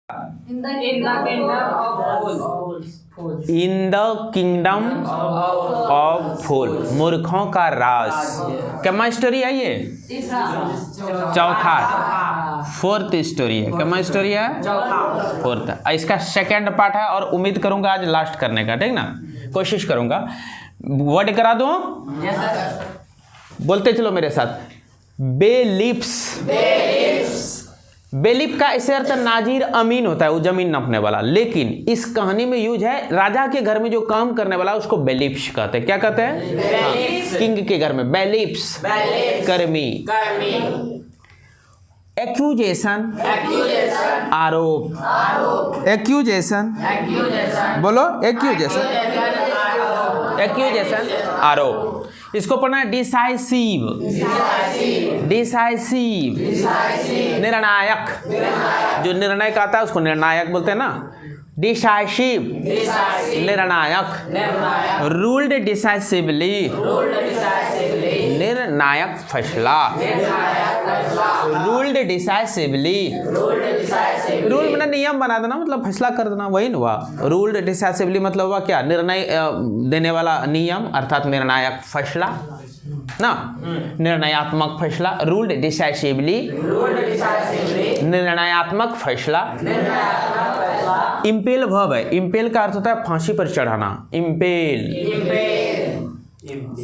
In the kingdom of fools. In the kingdom of fool, मूर्खों का राज। क्या story है ये? चौथा, फोर्थ स्टोरी है। क्या स्टोरी है? फोर्थ। इसका सेकंड पार्ट है और उम्मीद करूंगा आज लास्ट करने का, ठीक ना? कोशिश करूंगा। वर्ड करा दूं? बोलते चलो मेरे साथ। बेलिप्स। बेलिप का इसे अर्थ नाजीर अमीन होता है, वो जमीन नापने वाला। लेकिन इस कहानी में यूज है राजा के घर में जो काम करने वाला उसको बेलिप्स कहते हैं। क्या कहते हैं? किंग के घर में बेलिप्स, कर्मी। एक्यूजेशन, आरोप। एक्यूजेशन, बोलो। एक्यूजेशन, आरोप। इसको पढ़ना है डिसाइसिव। निर्णायक। जो निर्णय का आता है उसको निर्णायक बोलते हैं ना। डिसाइसिव, निर्णायक। रूल्ड डिसाइसिवली, निर्णायक फैसला। रूल्ड डिसाइसिवली, रूल मतलब नियम बना देना, मतलब फैसला कर देना, वही ना हुआ। रूल्ड डिसाइसिवली मतलब हुआ क्या? निर्णय देने वाला नियम, अर्थात निर्णायक फैसला ना, निर्णयात्मक फैसला। रूल्ड डिसाइसिवली, निर्णयात्मक फैसला। इम्पेल वर्ब है। इम्पेल का अर्थ होता है फांसी पर चढ़ाना। इम्पेल,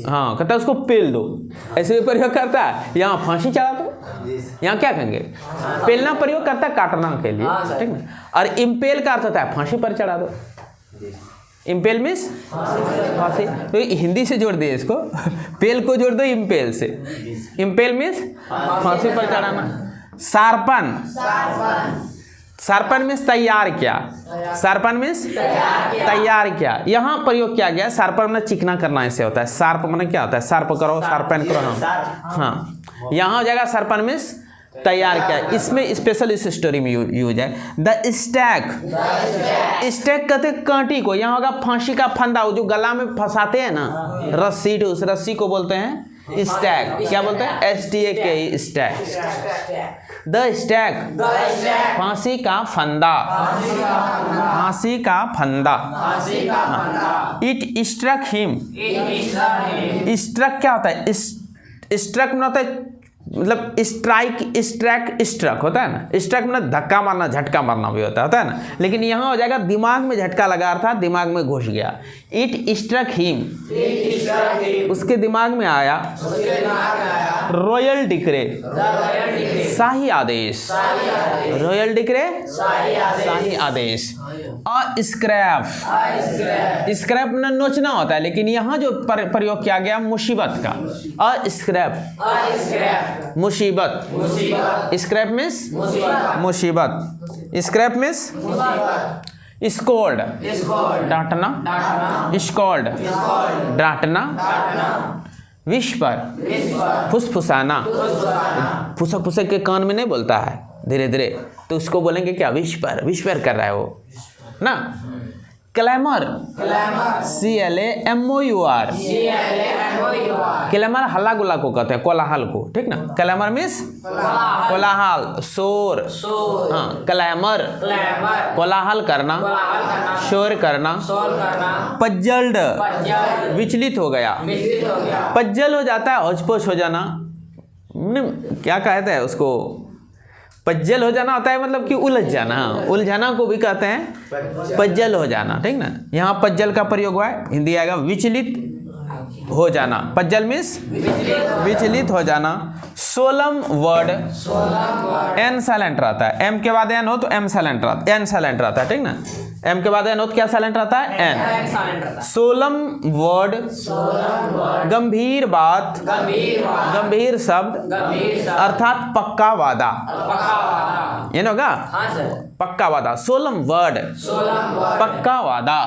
हाँ, कहता है उसको पेल दो, ऐसे भी प्रयोग करता है। यहाँ फांसी चढ़ा दो, यहाँ क्या कहेंगे? पेलना प्रयोग करता है काटना के लिए, ठीक ना। और इम्पेल का अर्थ होता है फांसी पर चढ़ा दो। इम्पेल मीन्स फांसी। तो हिंदी से जोड़ दिए इसको, पेल को जोड़ दो इम्पेल से। इम्पेल मीन्स फांसी पर चढ़ाना। शार्पन, शार्पन मीन्स तैयार किया। शार्पन मीन्स तैयार किया। यहाँ प्रयोग किया गया। शार्पन मतलब चिकना करना ऐसे होता है। शार्प मतलब क्या होता है? शार्प करो, शार्पन करो। हाँ, यहाँ हो जाएगा शार्पन मीन्स तैयार किया। इसमें स्पेशल इस स्टोरी में यूज है। The stack. स्टैक कहते हैं कांटी को। यहाँ होगा फांसी का फंदा, वो जो गला में फंसाते हैं ना रस्सी, उस रस्सी को बोलते हैं स्टैक। क्या बोलते हैं? STAK, stack. द स्टैक, फांसी का फंदा। फांसी का फंदा। It struck him. स्ट्रक क्या होता है? स्ट्रक में होता है मतलब स्ट्राइक, स्ट्रक होता है ना। स्ट्रक मतलब धक्का मारना, झटका मारना भी होता है ना। लेकिन यहाँ हो जाएगा दिमाग में झटका लगा था, दिमाग में घुस गया। इट स्ट्रक हिम, उसके दिमाग में आया। रॉयल डिक्रे, शाही आदेश। रॉयल डिक्रे, शाही आदेश। स्क्रैप, स्क्रैप में नोचना होता है, लेकिन यहाँ जो प्रयोग किया गया मुसीबत का। स्क्रैप, मुसीबत। स्क्रैप मीन्स मुसीबत। स्क्रैप मीन्स स्कोल्ड, डांटना। स्कोल्ड, डांटना। विस्पर, फुसफुसाना। फुसक फुसक के कान में नहीं बोलता है धीरे धीरे, तो उसको बोलेंगे क्या? विस्पर, विस्पर कर रहा है वो ना। Clamour, CLAMOUR। क्लैमर हल्ला गुल्ला को कहते हैं, कोलाहल को, ठीक ना। क्लैमर मीन्स कोलाहल, शोर। हाँ, क्लैमर, कोलाहल करना, शोर करना। पज्जल्ड, विचलित हो गया। पज्जल हो जाता है हौच-पौच हो जाना। क्या कहते हैं उसको? पज्जल हो जाना होता है मतलब कि उलझ जाना। उलझाना को भी कहते हैं पज्जल हो जाना, ठीक ना। यहाँ पज्जल का प्रयोग हुआ है, हिंदी आएगा विचलित हो जाना। पज्जल मीन्स विचलित हो जाना। सोलम वर्ड, एन साइलेंट रहता है। एम के बाद एन हो तो एम साइलेंट रहता है, एन साइलेंट रहता है, ठीक ना। एम के बाद एन हो तो क्या साइलेंट रहता है? एन। सोलम वर्ड, गंभीर बात, गंभीर शब्द, अर्थात पक्का वादा। ये ना होगा पक्का वादा। सोलम वर्ड, पक्का वादा।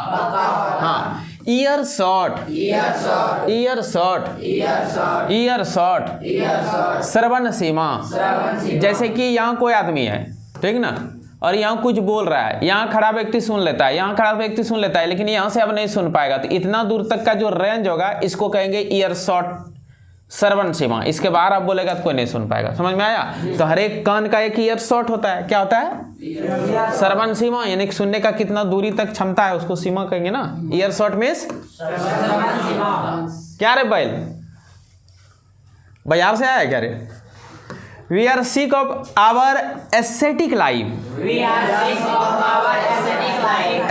हाँ, ईयर शॉट, श्रवण सीमा। जैसे कि यहाँ कोई आदमी है, ठीक ना, और यहाँ कुछ बोल रहा है, यहाँ खड़ा व्यक्ति सुन लेता है, यहाँ खड़ा व्यक्ति सुन लेता है, लेकिन यहाँ से अब नहीं सुन पाएगा, तो इतना दूर तक का जो रेंज होगा इसको कहेंगे ईयर शॉट श्रवण सीमा, इसके बाहर आप बोलेगा तो कोई नहीं सुन पाएगा। समझ में आया? तो हर एक कान का एक ईयर शॉर्ट होता है, क्या होता है? श्रवण सीमा, यानी सुनने का कितना दूरी तक क्षमता है उसको सीमा कहेंगे ना। ईयर शॉर्ट मीन्स क्या रे बैल, बाजार से आया क्या रे? We are sick of our aesthetic life.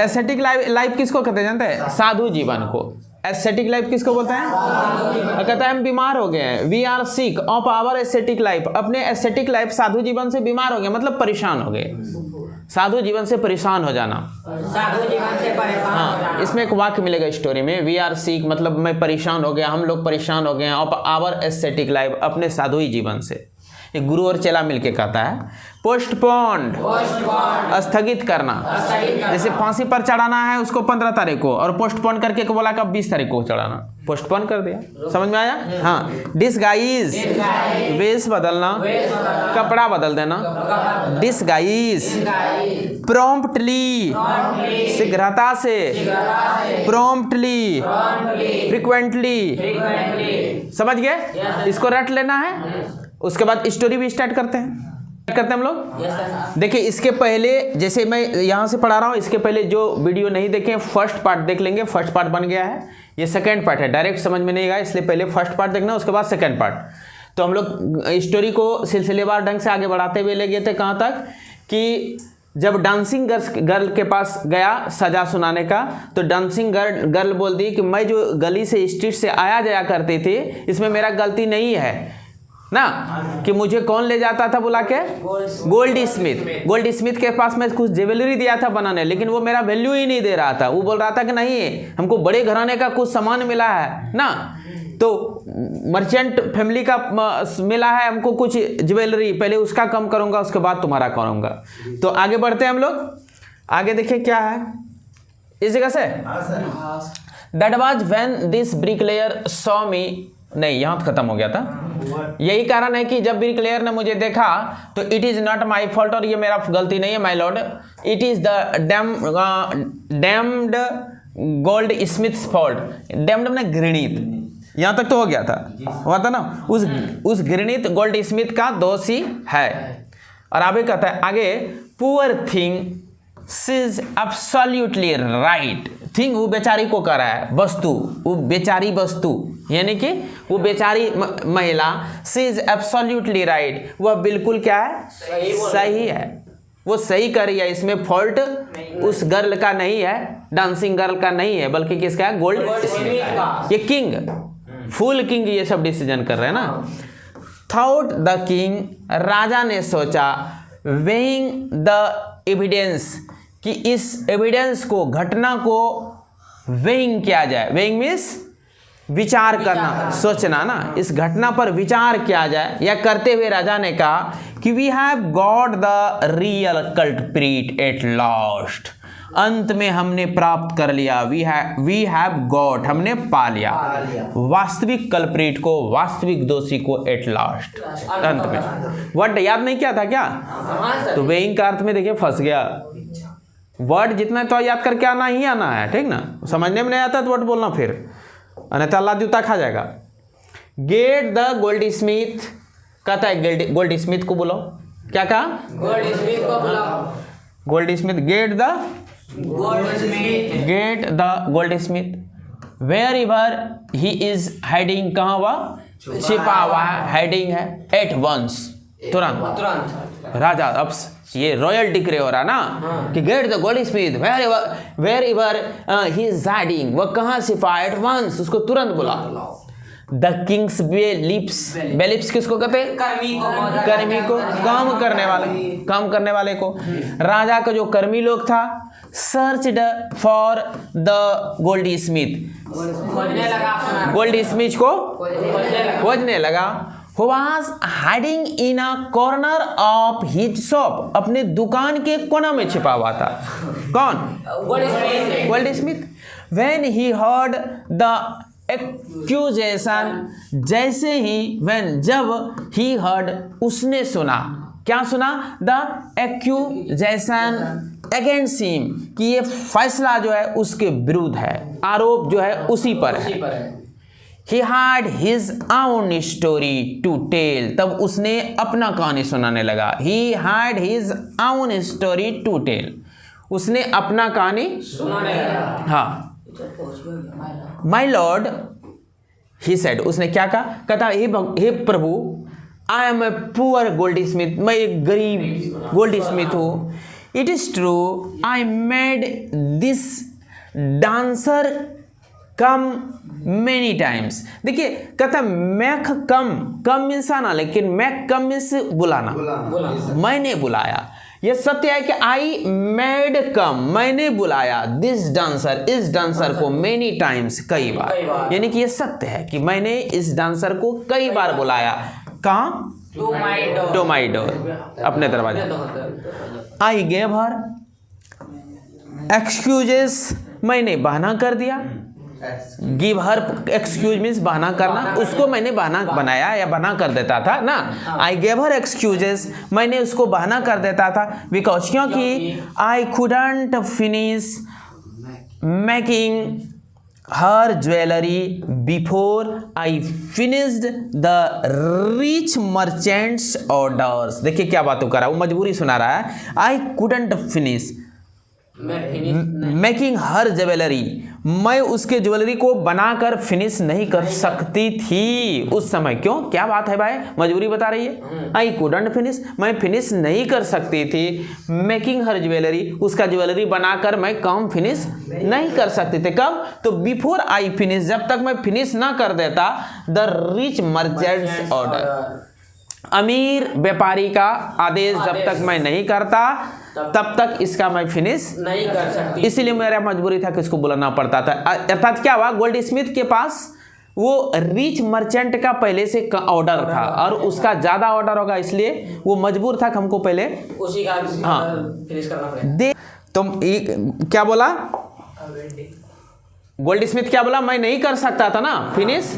Aesthetic life किसको कहते हैं जानते हैं? साधु जीवन को। एस्थेटिक लाइफ किसको बोलते हैं? कहता है हम बीमार हो गए हैं। We are sick of our aesthetic life, अपने एस्थेटिक लाइफ साधु जीवन से बीमार हो गए, मतलब परेशान हो गए। साधु जीवन से परेशान हो जाना, साधु जीवन से परेशान हो जाना। इसमें एक वाक्य मिलेगा स्टोरी में, वी आर सिक मतलब मैं परेशान हो गया, हम लोग परेशान हो गए ऑफ आवर एस्थेटिक लाइफ, अपने साधु जीवन से। एक गुरु और चेला मिलके कहता है पोस्टपोन्ड, स्थगित करना। जैसे फांसी पर चढ़ाना है उसको 15 तारीख को, और पोस्टपोन करके बोला कब 20 तारीख को चढ़ाना, पोस्टपोन कर दिया। समझ में आया? हाँ। डिसगाइज, वेश बदलना, कपड़ा बदल देना। डिसगाइज, प्रॉम्प्टली, शीघ्रता से, प्रॉम्प्टली, फ्रिक्वेंटली। समझ गए? इसको रट लेना है। उसके बाद स्टोरी भी स्टार्ट करते हैं हम लोग। देखिए इसके पहले, जैसे मैं यहाँ से पढ़ा रहा हूँ, इसके पहले जो वीडियो नहीं देखे फर्स्ट पार्ट देख लेंगे। फर्स्ट पार्ट बन गया है, ये सेकंड पार्ट है, डायरेक्ट समझ में नहीं आएगा, इसलिए पहले फर्स्ट पार्ट देखना, उसके बाद सेकंड पार्ट। तो हम लोग स्टोरी को सिलसिलेवार ढंग से आगे बढ़ाते हुए ले गए थे कहाँ तक कि जब डांसिंग गर्ल के पास गया सजा सुनाने का, तो डांसिंग गर्ल बोलती कि मैं जो गली से स्ट्रीट से आया जाया करती थी इसमें मेरा गलती नहीं है ना, कि मुझे कौन ले जाता था बुला के? Gold Smith. गोल्ड स्मिथ के पास मैं कुछ ज्वेलरी दिया था बनाने, लेकिन वो मेरा वैल्यू ही नहीं दे रहा था। वो बोल रहा था कि नहीं हमको बड़े घराने का कुछ सामान मिला है ना, तो मर्चेंट फैमिली का मिला है हमको कुछ ज्वेलरी, पहले उसका कम करूंगा उसके बाद तुम्हारा करूंगा। तो आगे बढ़ते हैं हम लोग। आगे देखिए क्या है इस जगह से। That was when this bricklayer saw me, नहीं यहाँ तो खत्म हो गया था। यही कारण है कि जब ब्रिकलेयर ने मुझे देखा तो it is not my fault, और ये मेरा गलती नहीं है my lord, it is the damned goldsmith's fault. Damned में घृणित, यहाँ तक तो हो गया था, हुआ था ना, उस घृणित गोल्ड स्मिथ का दोषी है। और आगे कहता है आगे, poor thing she is absolutely right. Thing वो बेचारी को कर रहा है, वस्तु वो बेचारी वस्तु, यानी कि वो बेचारी महिला, शी इज एब्सोल्युटली राइट, वह बिल्कुल क्या है? सही है, वो सही कर रही है। इसमें फॉल्ट उस गर्ल का नहीं है, डांसिंग गर्ल का नहीं है, बल्कि किसका है? गोल्ड स्मिथ का। ये किंग, फुल किंग ये सब डिसीजन कर रहे हैं ना। थॉट द किंग, राजा ने सोचा, वेइंग द एविडेंस, कि इस एविडेंस को, घटना को वेइंग किया जाए। वेइंग मीन्स विचार करना, सोचना ना, इस घटना पर विचार किया जाए। या करते हुए राजा ने कहा कि we have got the real culprit at last, अंत में हमने प्राप्त कर लिया। वी हैव गॉट, हमने पा लिया वास्तविक कल्प्रिट को, वास्तविक दोषी को, एट लास्ट, अंत में। वर्ड याद नहीं किया था क्या? तो वेइंग का अर्थ में देखिए फंस गया। वर्ड जितना तो याद करके आना ही आना है, ठीक ना। समझने में नहीं आता तो वर्ड बोलना फिर, अन्यथा अल्लाह जूता खा जाएगा। गेट द गोल्ड स्मिथ, कहता है गोल्ड स्मिथ को बुलाओ। क्या कहा? गोल्ड स्मिथ को बुलाओ। Goldsmith, get the goldsmith, wherever he is hiding, कहाँ वह छिपा हुआ है, हाइडिंग है। एट वंस, तुरंत। राजा अब ये रॉयल डिक्री हो रहा ना कि get the goldsmith wherever he is hiding, वह कहाँ छिपा, एट वंस, उसको तुरंत बुला। द किंग्स बेलिप्स किसको कहते हैं? कर्मी को, काम करने वाले को। राजा का जो कर्मी लोग था, searched for the gold Smith, gold Smith को खोजने लगा। Who was hiding in a corner of his shop, अपने दुकान के कोना में छिपा हुआ था। कौन? Gold Smith. When he heard the accusation, जैसे ही, जब he heard, उसने सुना, क्या सुना? The accusation against him, कि ये फैसला जो है उसके विरुद्ध है, आरोप जो है उसी पर है। He had his own story to tell. तब उसने अपना कहानी सुनाने लगा. He had his own story to tell. उसने अपना कहानी सुनाने लगा. हाँ. My Lord, he said. उसने क्या कहा? कहता हे प्रभु, I am a poor goldsmith. मैं एक गरीब गोल्डस्मिथ हूँ. It is true. I made this dancer come many times. देखिए कहता मैक कम मीन्स आना, लेकिन मैक कम मीन्स बुलाना. मैंने बुलाया. ये सत्य है कि आई मेड कम, मैंने बुलाया दिस डांसर, इस डांसर को मेनी टाइम्स, कई बार. यानी कि ये सत्य है कि मैंने इस डांसर को कई बार बुलाया. कहाँ? टू माई डोर, अपने दरवाजे. आई गेव हर एक्सक्यूजेस, मैंने बहाना कर दिया. गिव हर एक्सक्यूज मीन्स बहाना करना. उसको मैंने बहाना बनाया या बहाना कर देता था ना. आई गेव हर एक्सक्यूजेस, मैंने उसको बहाना कर देता था. बिकॉज क्योंकि I couldn't finish making her jewellery before I finished the rich merchants orders. देखिए क्या बात कर रहा है, वो मजबूरी सुना रहा है. I couldn't finish making her jewellery, मैं उसके ज्वेलरी को बनाकर फिनिश नहीं कर सकती थी उस समय. क्यों? क्या बात है भाई, मजबूरी बता रही है. आई कुडंट फिनिश, मैं फिनिश नहीं कर सकती थी. मेकिंग हर ज्वेलरी, उसका ज्वेलरी बनाकर मैं काम फिनिश नहीं कर सकती थी. कब? तो बिफोर आई फिनिश, जब तक मैं फिनिश ना कर देता द रिच मर्चेंट्स ऑर्डर, अमीर व्यापारी का आदेश जब तक मैं नहीं करता तब तक इसका मैं फिनिश नहीं कर सकती. इसीलिए मेरा मजबूरी था कि इसको बुलाना पड़ता था. अर्थात क्या हुआ, गोल्ड स्मिथ के पास वो रिच मर्चेंट का पहले से ऑर्डर था और उसका ज्यादा ऑर्डर होगा, इसलिए वो मजबूर था कि हमको पहले उसी का फिनिश करना पड़ेगा. तुम क्या बोला गोल्ड स्मिथ, क्या बोला? मैं नहीं कर सकता था ना, फिनिश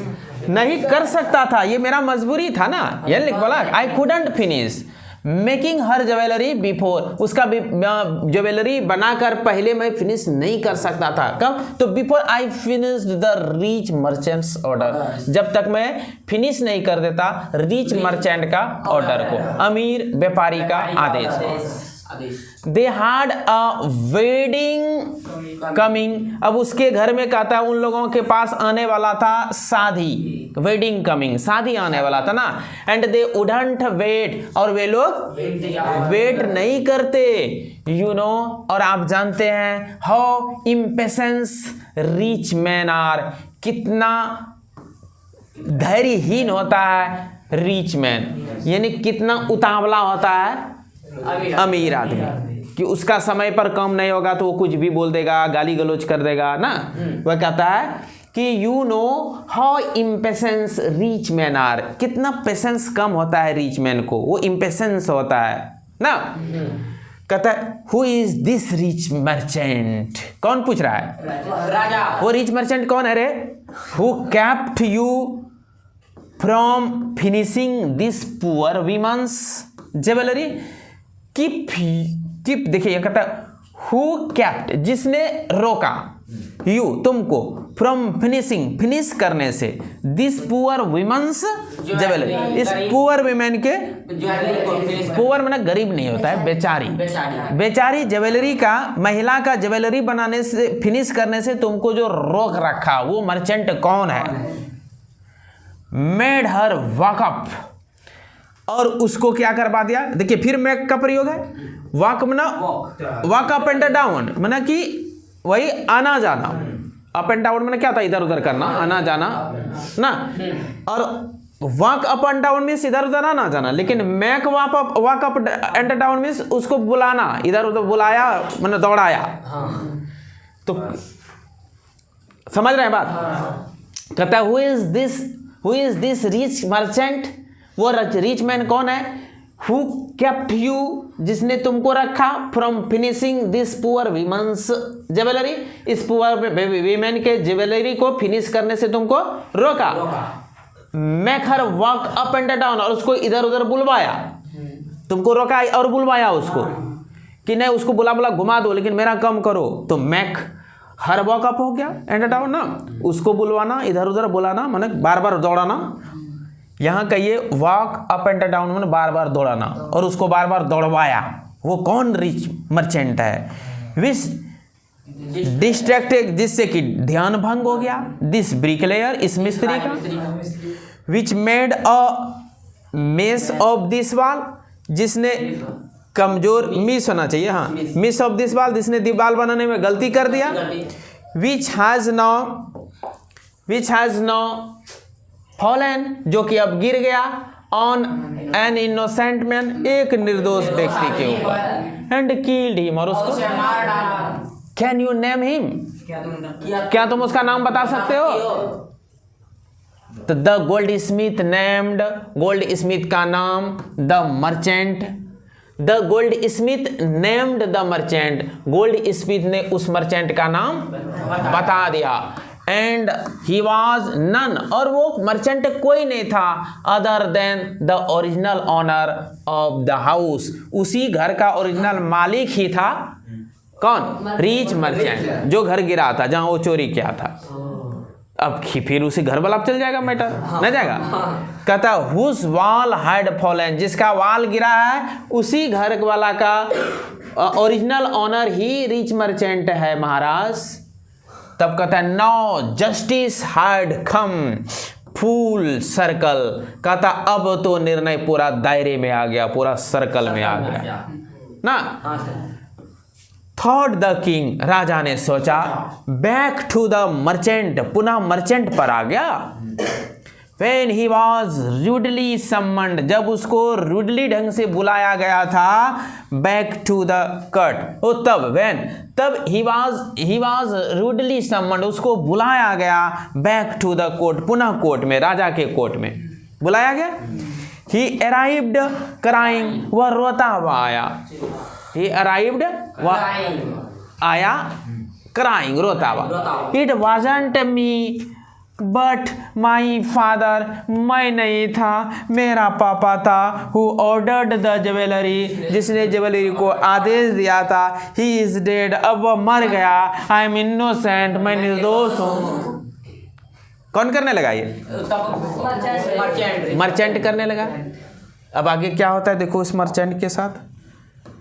नहीं कर सकता था, ये मेरा मजबूरी था ना. ये लिख बोला I couldn't finish making her jewellery before, उसका ज्वेलरी बनाकर पहले मैं फिनिश नहीं कर सकता था. कब? तो before I finished the rich merchants order, जब तक मैं फिनिश नहीं कर देता रिच मर्चेंट का ऑर्डर को, अमीर व्यापारी का आदेश को. They had a wedding coming, अब उसके घर में कहता है उन लोगों के पास आने वाला था शादी. वेडिंग कमिंग, शादी आने वाला था ना. एंड दे वुडंट वेट, और वे लोग वेट नहीं करते. यू नो, और आप जानते हैं how impatience rich man are, कितना धैर्यहीन होता है रिच मैन, यानी कितना उतावला होता है अमीर आदमी, कि उसका समय पर काम नहीं होगा तो वो कुछ भी बोल देगा, गाली गलौज कर देगा ना. वह कहता है कि you know how impatience rich man are, कितना पेशेंस कम होता है रिच मैन को, वो इम्पेशेंस होता है ना. कहता है who is this rich merchant, कौन पूछ रहा है? राजा. वो रिच मर्चेंट कौन है रे? Who kept you from finishing this poor women's jewellery. Keep देखिए ये कहता है हु कैप्ट, जिसने रोका, यू तुमको, फ्रॉम फिनिशिंग फिनिश करने से, दिस पुअर विमेंस ज्वेलरी, इस पुअर विमेन के, पुअर माने गरीब नहीं होता है, बेचारी, बेचारी ज्वेलरी का, महिला का ज्वेलरी बनाने से, फिनिश करने से तुमको जो रोक रखा, वो मर्चेंट कौन है? मेड हर वॉकअप, और उसको क्या करवा दिया. देखिए फिर मैक का प्रयोग है. वॉक मना वॉक अप एंड डाउन, माना कि वही आना जाना. अप एंड डाउन माने क्या होता है? इधर उधर करना, आना जाना ना. और walk up and down means इधर उधर आना जाना, लेकिन make walk up and down means उसको बुलाना, इधर उधर बुलाया माने दौड़ाया. तो समझ रहे हैं बात? कहता है who is this rich merchant, वो रिच मैन कौन है? हु केप्ट यू, जिसने तुमको रखा, from finishing this poor women's jewellery, इस पुअर वीमेन के ज्वेलरी को फिनिश करने से तुमको रोका. Make her walk up and down, और उसको इधर उधर बुलवाया, तुमको रोका और बुलवाया उसको कि नहीं उसको बुला घुमा दो लेकिन मेरा काम करो. तो मेक हर वॉकअप हो गया, एंड डाउन ना, उसको बुलवाना, इधर उधर बुलाना, माने बार बार दौड़ाना। यहाँ कहिए वॉक अप एंड डाउन, माने बार बार दौड़ाना, और उसको बार बार दौड़वाया। वो कौन रिच मर्चेंट है? विच डिस्ट्रैक्टेड, जिससे कि ध्यान भंग हो गया। दिस ब्रिकलेयर, इस मिस्त्री का। Which made a mess of this wall, जिसने कमजोर, मिस होना चाहिए, हाँ, मिस ऑफ दिस वॉल, जिसने दीवार बनाने में गलती कर दिया। विच हैज नाउ फॉलन, जो कि अब गिर गया, ऑन एन इनोसेंट मैन, एक निर्दोष व्यक्ति के ऊपर, एंड किल्ड हिम, और उसको मार डाला। कैन यू नेम हिम, क्या तुम उसका नाम बता सकते हो? तो the gold Smith named, gold Smith का नाम, the merchant, the gold Smith named the merchant, gold Smith ने उस मर्चेंट का नाम बता दिया। एंड ही वॉज नन, और वो मर्चेंट कोई नहीं था, other than the original owner of the house, उसी घर का ओरिजिनल मालिक ही था। कौन? रिच मर्चेंट, जो घर गिरा था, जहां वो चोरी किया था। अब फिर उसी घर वाला चल जाएगा मैटर, न जाएगा। कहता हुज वॉल हैड फॉलन, जिसका वॉल गिरा है उसी घर वाला का ओरिजिनल ऑनर ही रिच मर्चेंट है महाराज। तब कहता है now justice had come full circle, कहता अब तो निर्णय पूरा दायरे में आ गया, पूरा सर्कल में आ गया ना। थॉट द किंग, राजा ने सोचा, बैक टू द मर्चेंट, पुनः मर्चेंट पर आ गया। When he was rudely summoned, जब उसको रूडली ढंग से बुलाया गया था, बैक टू द कट, ओ तब, when, तब he was rudely summoned, उसको बुलाया गया, बैक टू द कोर्ट, पुनः कोर्ट में, राजा के कोर्ट में बुलाया गया। He arrived crying, वह रोता हुआ आया। He arrived, वह आया, crying, रोता हुआ। It wasn't me but my father, मैं नहीं था, मेरा पापा था। हु ऑर्डर्ड द ज्वेलरी, जिसने ज्वेलरी को आदेश दिया था। ही इज डेड, अब वह मर गया। आई एम इनोसेंट, मैं निर्दोष हूँ। कौन करने लगा ये? मर्चेंट करने लगा। अब आगे क्या होता है देखो इस मर्चेंट के साथ।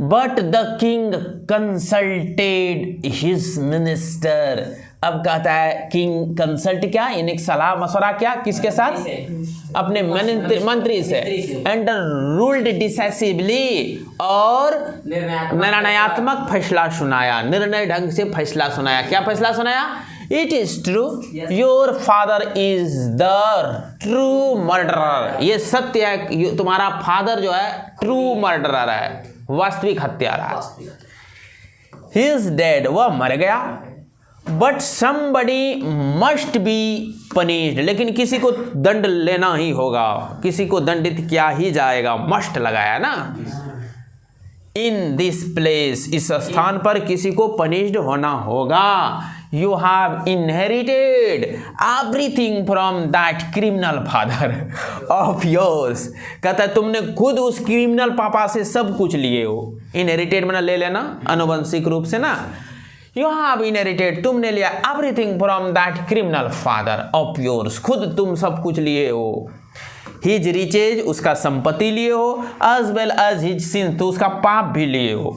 But the king consulted his minister, अब कहता है किंग कंसल्ट क्या, यानी सलाह मशवरा क्या, किसके साथ? अपने मंत्री से। एंड रूल्ड डिसाइसिवली, और निर्णयात्मक फैसला सुनाया, निर्णय ढंग से फैसला सुनाया। क्या फैसला सुनाया? It is true your father is the true murderer, ये सत्य है, तुम्हारा फादर जो है ट्रू मर्डरर है, वास्तविक हत्यारा है। ही इज डेड, वह मर गया। But somebody must be punished, लेकिन किसी को दंड लेना ही होगा, किसी को दंडित किया ही जाएगा, मस्ट लगाया ना। इन दिस प्लेस, इस स्थान पर किसी को पनिश्ड होना होगा। You have inherited everything from that criminal father of yours, कहता है तुमने खुद उस क्रिमिनल पापा से सब कुछ लिए हो। इनहेरिटेड मतलब ले लेना अनुवंशिक रूप से ना। यू हैव इनहेरिटेड, तुमने लिया everything from that criminal father of yours, खुद तुम सब कुछ लिए हो। हिज रिचेज, उसका संपत्ति लिए हो। As well as his sins, तो उसका पाप भी लिए हो,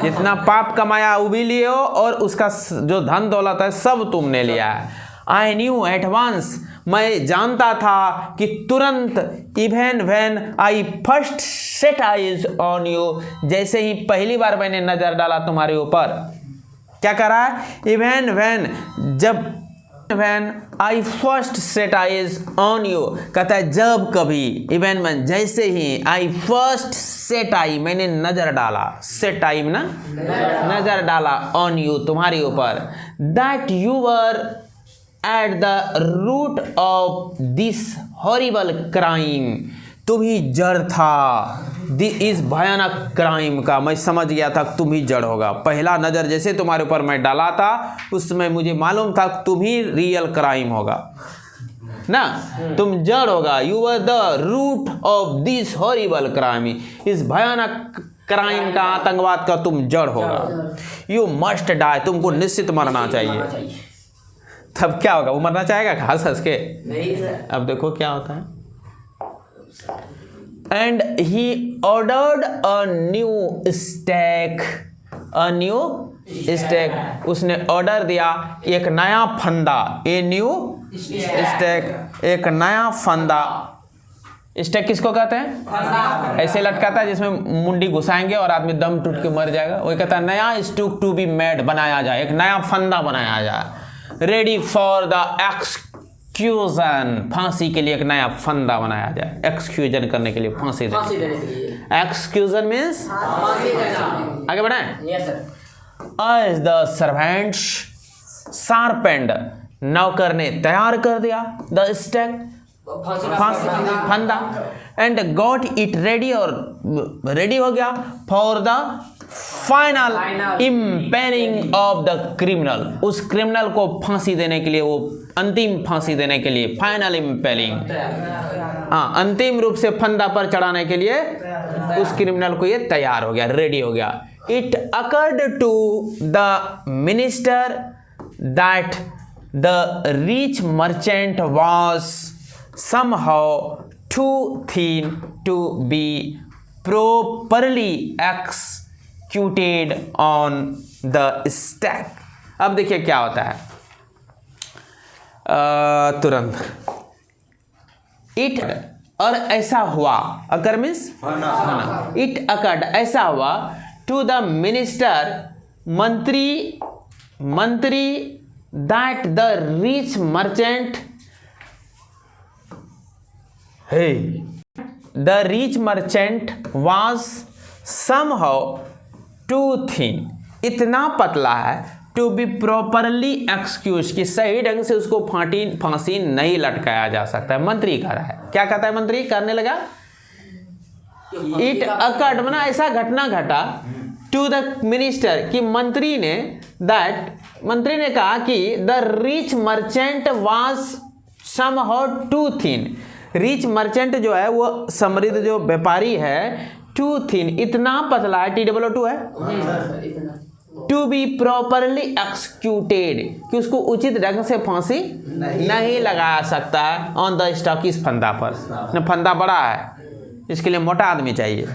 जितना पाप कमाया वो भी लिए हो, और उसका जो धन दौलत है सब तुमने लिया है। आई न्यू एट वंस, मैं जानता था कि तुरंत। Even when I first set eyes on you, जैसे ही पहली बार मैंने नजर डाला तुम्हारे ऊपर। क्या कर रहा है? इवन व्हेन, जब, when I first set eyes on you, कहता है जब कभी, इवन व्हेन जैसे ही, आई फर्स्ट सेट आई, मैंने नजर डाला, सेट आई ना नजर डाला, ऑन यू, तुम्हारे ऊपर। That you were at the root of this horrible crime, तुम ही जड़ था इस भयानक क्राइम का। मैं समझ गया था तुम ही जड़ होगा। पहला नज़र जैसे तुम्हारे ऊपर मैं डाला था, उसमें मुझे मालूम था तुम ही रियल क्राइम होगा ना, तुम जड़ होगा। You are the root of this horrible crime, इस भयानक क्राइम का, आतंकवाद का तुम जड़ होगा। यू मस्ट डाई, तुमको निश्चित मरना चाहिए। तब क्या होगा, वो मरना चाहेगा हंस हंस के? नहीं सर। अब देखो क्या होता है, and he ordered a new stack, a new stack, उसने ऑर्डर दिया एक नया फंदा, ए न्यू स्टैक, एक नया फंदा। स्टैक किसको कहते हैं? ऐसे लटकाता है जिसमें मुंडी घुसाएंगे और आदमी दम टूट के मर जाएगा, वही कहता है नया स्टूक टू बी मेड, बनाया जाए, एक नया फंदा बनाया जाए। रेडी फॉर द एक्सक्यूजन, फांसी के लिए एक नया फंदा बनाया जाए, एक्सक्यूजन करने के लिए, फांसी फांसी देने। देने के लिए। एक्सक्यूजन मीन्स फांसी देना। आगे बढ़ाएं। Yes sir. As the servants sharpened, नौकर ने तैयार कर दिया द स्टैक, फंदा, एंड गॉट इट रेडी, और रेडी हो गया for the final impelling of the criminal, उस क्रिमिनल को फांसी देने के लिए, वो अंतिम फांसी देने के लिए, फाइनल इम्पेलिंग, हाँ अंतिम रूप से फंदा पर चढ़ाने के लिए उस क्रिमिनल को ये तैयार हो गया, रेडी हो गया। It occurred to the minister that the rich merchant was somehow too thin to be properly executed on the stack. अब देखिए क्या होता है, तुरंत इट, और ऐसा हुआ, अकर मीन्स होना, इट अकर्ड ऐसा हुआ, टू द मिनिस्टर मंत्री that the rich merchant, the rich merchant was somehow too thin, इतना पतला है, टू बी प्रॉपरली एक्सक्यूज, कि सही ढंग से उसको फांसी नहीं लटकाया जा सकता है। मंत्री कर रहा है, क्या कहता है मंत्री, करने लगा। इट अकर्ड मना ऐसा घटना घटा, टू द मिनिस्टर, कि मंत्री ने, दैट मंत्री ने कहा कि the rich merchant was somehow too thin, rich merchant जो है वो समृद्ध जो व्यापारी है, टू थिन इतना पतला है, TWO है, टू बी प्रॉपरली एक्सक्यूटेड, कि उसको उचित ढंग से फांसी नहीं लगाया सकता है, ऑन द स्टॉक, इस फंदा पर, फंदा बड़ा है, इसके लिए मोटा आदमी चाहिए।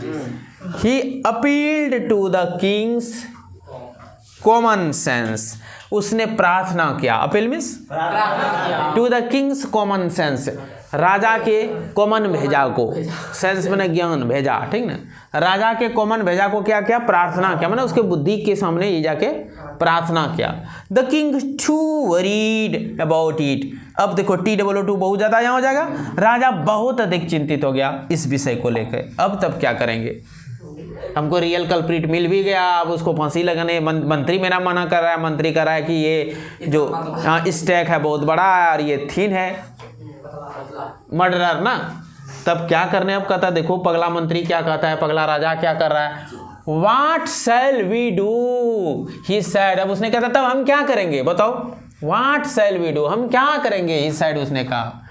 He appealed to the king's common sense, उसने प्रार्थना किया, appeal means to the king's common sense, राजा के कॉमन भेजा को, सेंस मैंने ज्ञान भेजा, ठीक ना, राजा के कॉमन भेजा को क्या किया, प्रार्थना किया, मैंने उसके बुद्धि के सामने ये जाके प्रार्थना किया। The king to worried about it, अब देखो TWO बहुत ज्यादा यहाँ हो जाएगा, राजा बहुत अधिक चिंतित हो गया इस विषय को लेकर। अब तब क्या करेंगे, हमको रियल कल्प्रिट मिल भी गया, अब उसको फांसी लगाने, मंत्री मेरा मना कर रहा है, मंत्री कर रहा है कि ये जो स्टैक है बहुत बड़ा है और ये थीन है, मर्डरर ना, तब क्या करने, अब कहता देखो पगला मंत्री क्या कहता है, पगला राजा क्या कर रहा है, what shall we do, he said, अब उसने कहता तब हम क्या करेंगे, बताओ, व्हाट शैल वी डू, हम क्या करेंगे, ही सेड, उसने कहा।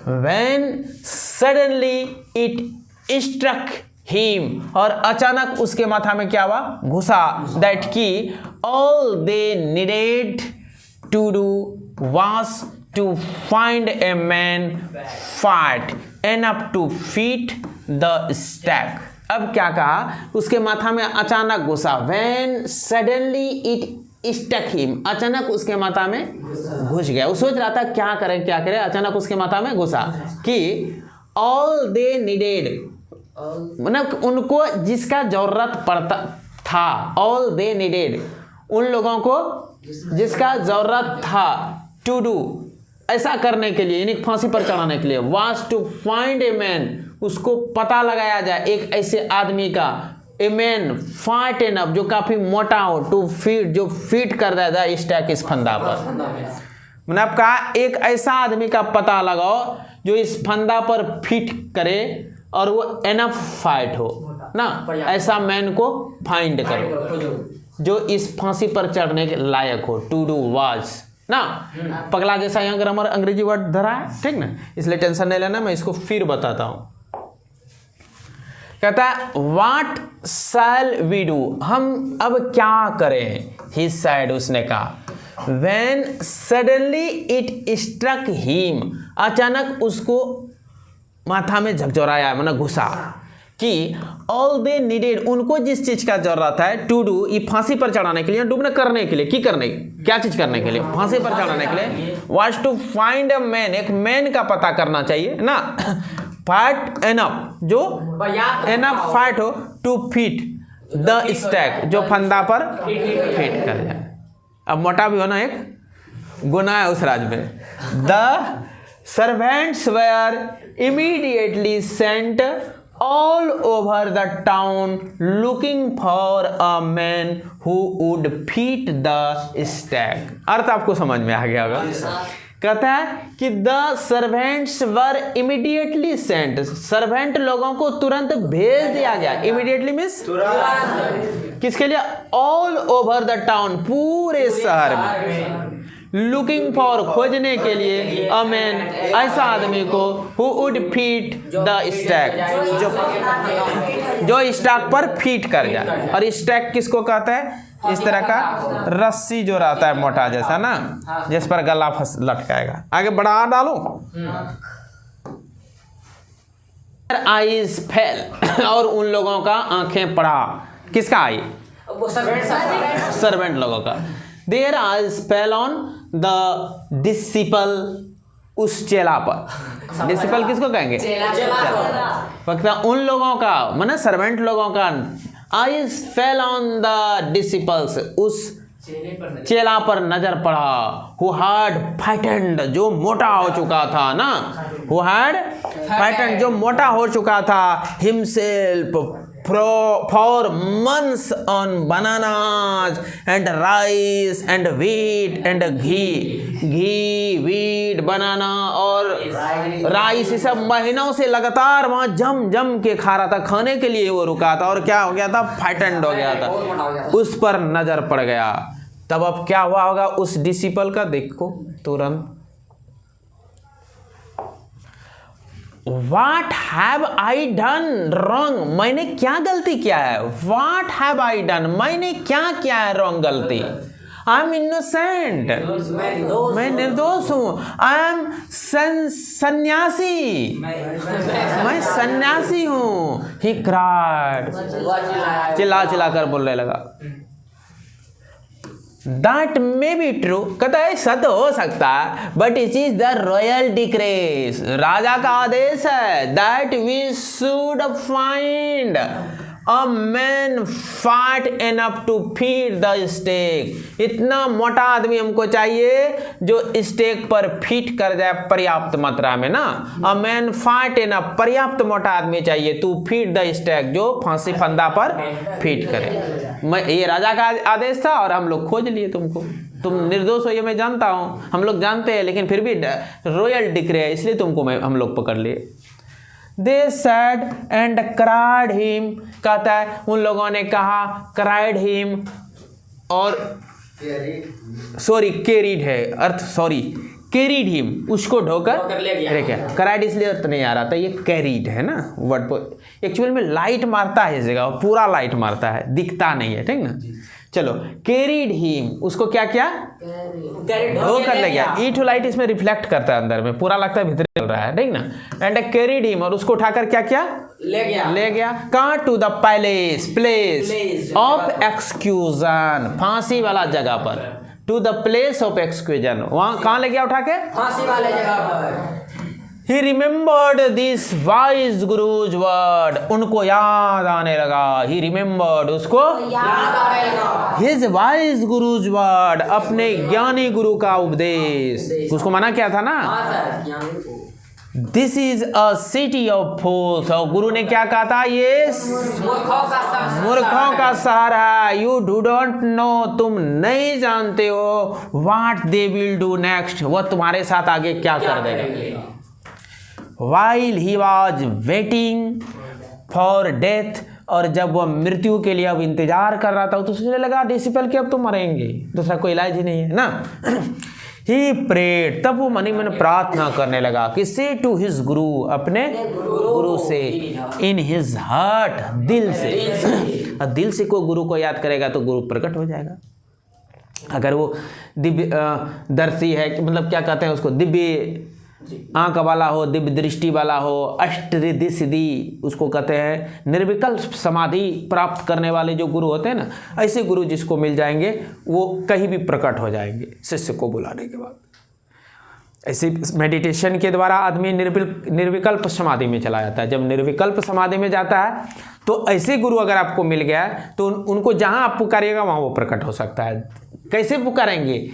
When suddenly it struck him, और अचानक उसके माथा में क्या हुआ, घुसा, दैट की all they needed to do was to find a man fat enough to fit the stake. अब क्या कहा, उसके माथा में अचानक घुसा, when suddenly it struck him, अचानक उसके माथा में घुस गया, वो सोच रहा था क्या करे, अचानक उसके माथा में घुसा कि ऑल दे नीडेड, मतलब उनको जिसका जरूरत पड़ता था, ऑल दे नीडेड, उन लोगों को जिसका जरूरत था, टू डू ऐसा करने के लिए, यानी फांसी पर चढ़ाने के लिए, was to find a man, उसको पता लगाया जाए एक ऐसे आदमी का, ए मैन फाट एनफ, जो काफी मोटा हो, टू फीट, जो फीट कर देता है स्टैक इस फंदा पर, मैंने आप कहा एक ऐसा आदमी का पता लगाओ जो इस फंदा पर फिट करे और वो एनफ फाइट हो ना, ऐसा मैन को फाइंड करो जो इस फांसी पर चढ़ने के लायक हो, टू डू वाज ना, पगला जैसा यहाँ ग्रामर अंग्रेजी वर्ड धरा है, ठीक ना, इसलिए टेंशन नहीं लेना, मैं इसको फिर बताता हूं। कहता है व्हाट शैल वी डू, हम अब क्या करें। ही सेड, उसने कहा। When suddenly it struck him, अचानक उसको माथा में झकझोराया, मतलब घुसा कि all they needed, उनको जिस चीज का जरूरत है to do, ये फांसी पर चढ़ाने के लिए, डूबने करने के लिए, की करने, क्या चीज करने के लिए, फांसी पर चढ़ाने के लिए, was to find a man, एक मैन का पता करना चाहिए ना, fat enough, जो enough fat हो to fit the stake, जो फंदा पर फिट कर जाए। अब मोटा भी होना एक गुनाह है उस राज्य में। The servants were immediately sent all over the town looking for a man who would fit the stake. अर्थ आपको समझ में आ गया होगा। कहता है कि the servants were immediately sent, servant लोगों को तुरंत भेज दिया गया। इमीडिएटली मीन्स किसके लिए? ऑल ओवर द टाउन, पूरे शहर में। लुकिंग फॉर, खोजने के लिए, अ मैन, ऐसा आदमी को, who would fit the stack, जो स्टैक पर फीट कर जाए। और स्टैक किसको कहता है? इस तरह का रस्सी जो रहता है मोटा जैसा ना, जिस पर गला फंस लटकाएगा। आगे बढ़ा डालो। आईज फेल, और उन लोगों का आंखें पड़ा। किसका आई? सर्वेंट लोगों का। Their eyes fell on the disciple, उस चेला पर। डिसिपल किसको कहेंगे? चेला। उन लोगों का माने सर्वेंट लोगों का eyes fell on the disciples, उस चेला पर नजर पड़ा। हु हैड फाइटेंड, जो मोटा हो चुका था ना, हु हैड फाइटेंड, जो मोटा हो चुका था, himself for months on bananas and rice and wheat and ghee, wheat, बनाना और राइस, ये सब महीनों से लगातार वहाँ जम के खा रहा था। खाने के लिए वो रुका था और क्या हो गया था? फाइटेंड हो गया था, उस पर नजर पड़ गया। तब अब क्या हुआ होगा उस डिसिपल का? देखो तुरंत, What have I done wrong? मैंने क्या गलती किया है? What have I done? मैंने क्या किया है wrong गलती? I am innocent. मैं निर्दोष हूँ। I am सन्यासी। मैं सन्यासी हूँ। He cried. चिल्ला कर बोलने लगा। That may be true, कहता है सत्य हो सकता है, but it is the royal decree, राजा का आदेश है, that we should find a man fat enough to feed the stake, इतना मोटा आदमी हमको चाहिए जो स्टेक पर फिट कर जाए पर्याप्त मात्रा में ना। a man fat enough, पर्याप्त मोटा आदमी चाहिए to feed the stake, जो फांसी फंदा पर फिट करे। ये राजा का आदेश था और हम लोग खोज लिए तुमको। तुम निर्दोष हो ये मैं जानता हूँ, हम लोग जानते हैं, लेकिन फिर भी रॉयल डिक्री है इसलिए तुमको हम लोग पकड़ लिए। They said and cried him, कहता है उन लोगों ने कहा, cried him, और सॉरी carried है अर्थ, सॉरी carried him, उसको ढोकर ले गया। cried इसलिए अर्थ नहीं आ रहा था, ये carried है ना वर्ड पर। एक्चुअल में लाइट मारता है इस जगह, पूरा लाइट मारता है, दिखता नहीं है, ठीक ना। चलो carried him, उसको क्या किया? ढोकर ले गया। ई टू लाइट इसमें रिफ्लेक्ट करता है अंदर में, पूरा लगता है भीतर चल रहा है, ठीक ना। एंड carried him, और उसको उठाकर क्या किया? ले गया। कहाँ? टू द प्लेस ऑफ एक्सक्यूजन, फांसी वाला जगह पर। टू द प्लेस ऑफ एक्सक्यूजन, वहां कहाँ ले गया उठा के? फांसी वाले जगह पर। He remembered this wise guru's word, उनको याद आने लगा। He remembered, उसको याद आने लगा। His wise guru's word, अपने ज्ञानी गुरु का उपदेश। उसको मना क्या था ना? This is a city of fools, और गुरु ने क्या कहा था? ये मूर्खों का शहर है। You do not know, तुम नहीं जानते हो what they will do next, वह तुम्हारे साथ आगे क्या कर देगा। While he was waiting for death, और जब वह मृत्यु के लिए अब इंतजार कर रहा था तो सोचने लगा डिसिपल कि अब तो मरेंगे, दूसरा कोई इलाज ही नहीं है ना। ही प्रेड, तब वो मन ही मन प्रार्थना करने लगा कि से टू हिज गुरु, अपने गुरु से, इन हिज हार्ट, दिल से। दिल से कोई गुरु को याद करेगा तो गुरु प्रकट हो जाएगा। अगर वो दिव्य दर्शी है, मतलब क्या कहते हैं उसको, दिव्य आंख वाला हो, दिव्य दृष्टि वाला हो, अष्टरिद्धि सिद्धि उसको कहते हैं, निर्विकल्प समाधि प्राप्त करने वाले जो गुरु होते हैं ना, ऐसे गुरु जिसको मिल जाएंगे वो कहीं भी प्रकट हो जाएंगे शिष्य को बुलाने के बाद। ऐसे मेडिटेशन के द्वारा आदमी निर्विकल्प समाधि में चला जाता है। जब निर्विकल्प समाधि में जाता है तो ऐसे गुरु अगर आपको मिल गया है तो उनको जहां आप पुकारिएगा वहां वो प्रकट हो सकता है। कैसे पुकारेंगे?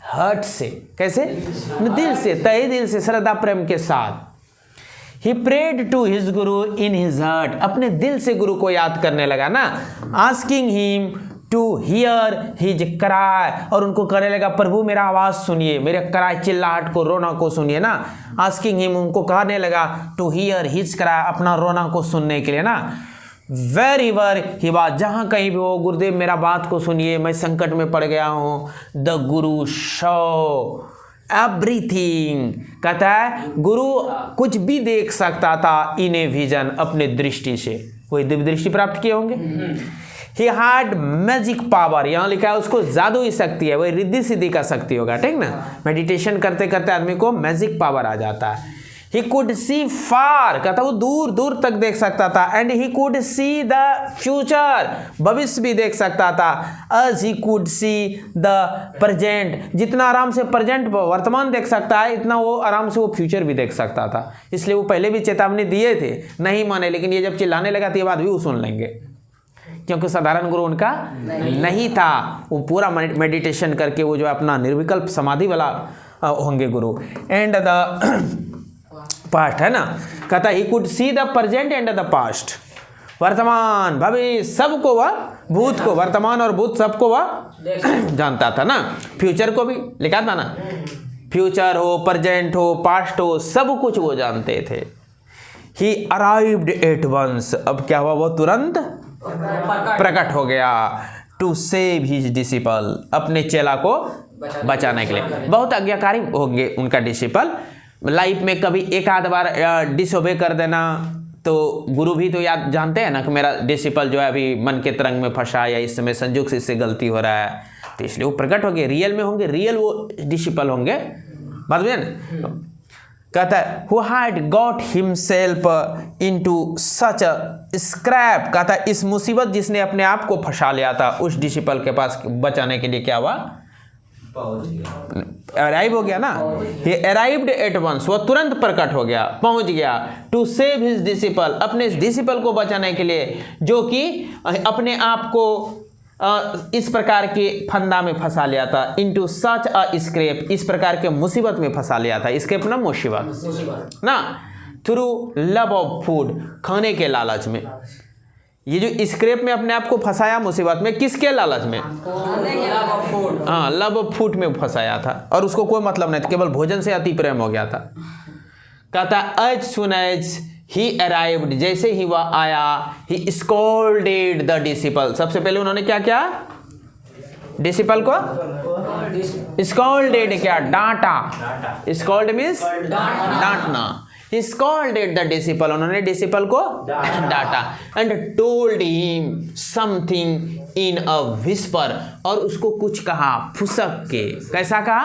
हार्ट से। कैसे? दिल से, तहे दिल से, श्रद्धा प्रेम के साथ। ही prayed to his Guru in his heart, अपने दिल से गुरु को याद करने लगा ना। Asking him to hear his cry, और उनको कहने लगा प्रभु मेरा आवाज सुनिए, मेरे क्राई, चिल्लाहट को, रोना को सुनिए ना। आस्किंग हिम, उनको कहने लगा टू हियर हिज क्राई, अपना रोना को सुनने के लिए ना। वेरीवर ही बात, जहाँ कहीं भी हो, गुरुदेव मेरा बात को सुनिए, मैं संकट में पड़ गया हूँ। द गुरु शो एवरीथिंग, कहता है गुरु कुछ भी देख सकता था इन ए विजन, अपने दृष्टि से। कोई दिव्य दृष्टि प्राप्त किए होंगे। ही हैड मैजिक पावर, यहाँ लिखा है उसको जादुई शक्ति है, वही रिद्धि सिद्धि का शक्ति होगा, ठीक ना। मेडिटेशन करते करते आदमी को मैजिक पावर आ जाता है। ही कुड सी फार, कहता वो दूर दूर तक देख सकता था। And he could see the future, भविष्य भी देख सकता था। As he could see the present, जितना आराम से प्रेजेंट वर्तमान देख सकता है, इतना वो आराम से वो फ्यूचर भी देख सकता था। इसलिए वो पहले भी चेतावनी दिए थे, नहीं माने, लेकिन ये जब चिल्लाने लगा तो ये बात भी वो सुन लेंगे, क्योंकि साधारण गुरु उनका नहीं था। वो पूरा मेडिटेशन करके वो जो अपना निर्विकल्प समाधि वाला होंगे गुरु। एंड द पास्ट है ना, कहता ही could see the present and the past, वर्तमान भविष्य सबको वह, भूत को, वर्तमान और भूत सबको वह जानता था ना। फ्यूचर को भी लिखा था ना, फ्यूचर हो, प्रेजेंट हो, पास्ट हो, सब कुछ वो जानते थे। ही अराइव्ड एट वंस, अब क्या हुआ, वो तुरंत प्रकट हो गया। टू सेव हिज डिसिपल, अपने चेला को बचाने के लिए। बहुत आज्ञाकारी होंगे उनका डिसिपल। लाइफ में कभी एक आध बार डिसओबे कर देना, तो गुरु भी तो याद जानते हैं ना कि मेरा डिसिपल जो है अभी मन के तरंग में फंसा, या इस समय संयोग से इससे गलती हो रहा है, तो इसलिए वो प्रकट होंगे, रियल में होंगे, रियल वो डिसिपल होंगे। बात में कहता है who had got himself into such a scrap, कहता है इस मुसीबत जिसने अपने आप को फंसा लिया था, उस डिसिपल के पास बचाने के लिए क्या हुआ, अराइव हो गया ना। ही अराइव्ड एट वंस, वो तुरंत प्रकट हो गया, पहुंच गया। टू सेव हिज डिसिपल, अपने इस डिसिपल को बचाने के लिए, जो कि अपने आप को इस प्रकार के फंदा में फंसा लिया था। इनटू सच अ स्क्रैप, इस प्रकार के मुसीबत में फंसा लिया था। स्क्रैप ना मुसीबत ना। थ्रू लव ऑफ फूड, खाने के लालच में। ये जो स्क्रैप में अपने आप को फंसाया मुसीबत में, किसके लालच में? हाँ, लव ऑफ फूड में फंसाया था, और उसको कोई मतलब नहीं था, केवल भोजन से अति प्रेम हो गया था। कहता as soon as he arrived, जैसे ही वह आया, ही स्कॉल्डेड द डिसिपल, सबसे पहले उन्होंने क्या किया, डिसिपल को स्कॉल्डेड, क्या डांटा। स्कॉल्ड मीन्स डांटना। He scolded the disciple, उन्होंने डिसिपल को डांटा। And told him something in a whisper, और उसको कुछ कहा फुसक के। कैसा कहा?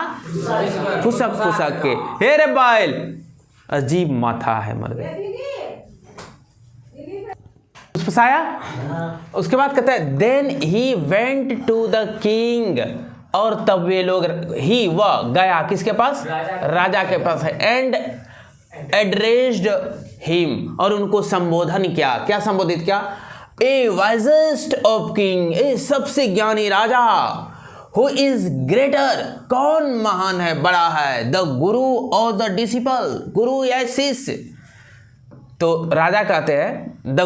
फुसक फुसक के। हे रे बैल, अजीब माथा है मर्द, फंसाया। उसके बाद कहता है then he went to the king, और तब वे लोग, ही वह गया किसके पास? राजा के पास है। एंड एड्रेस्ड हिम, और उनको संबोधन किया। क्या संबोधित किया? ए वाइजेस्ट ऑफ किंग, ए सबसे ज्ञानी राजा। हु इज ग्रेटर, कौन महान है, बड़ा है? द गुरु और द डिसिपल, गुरु या शिष्य। तो राजा कहते हैं the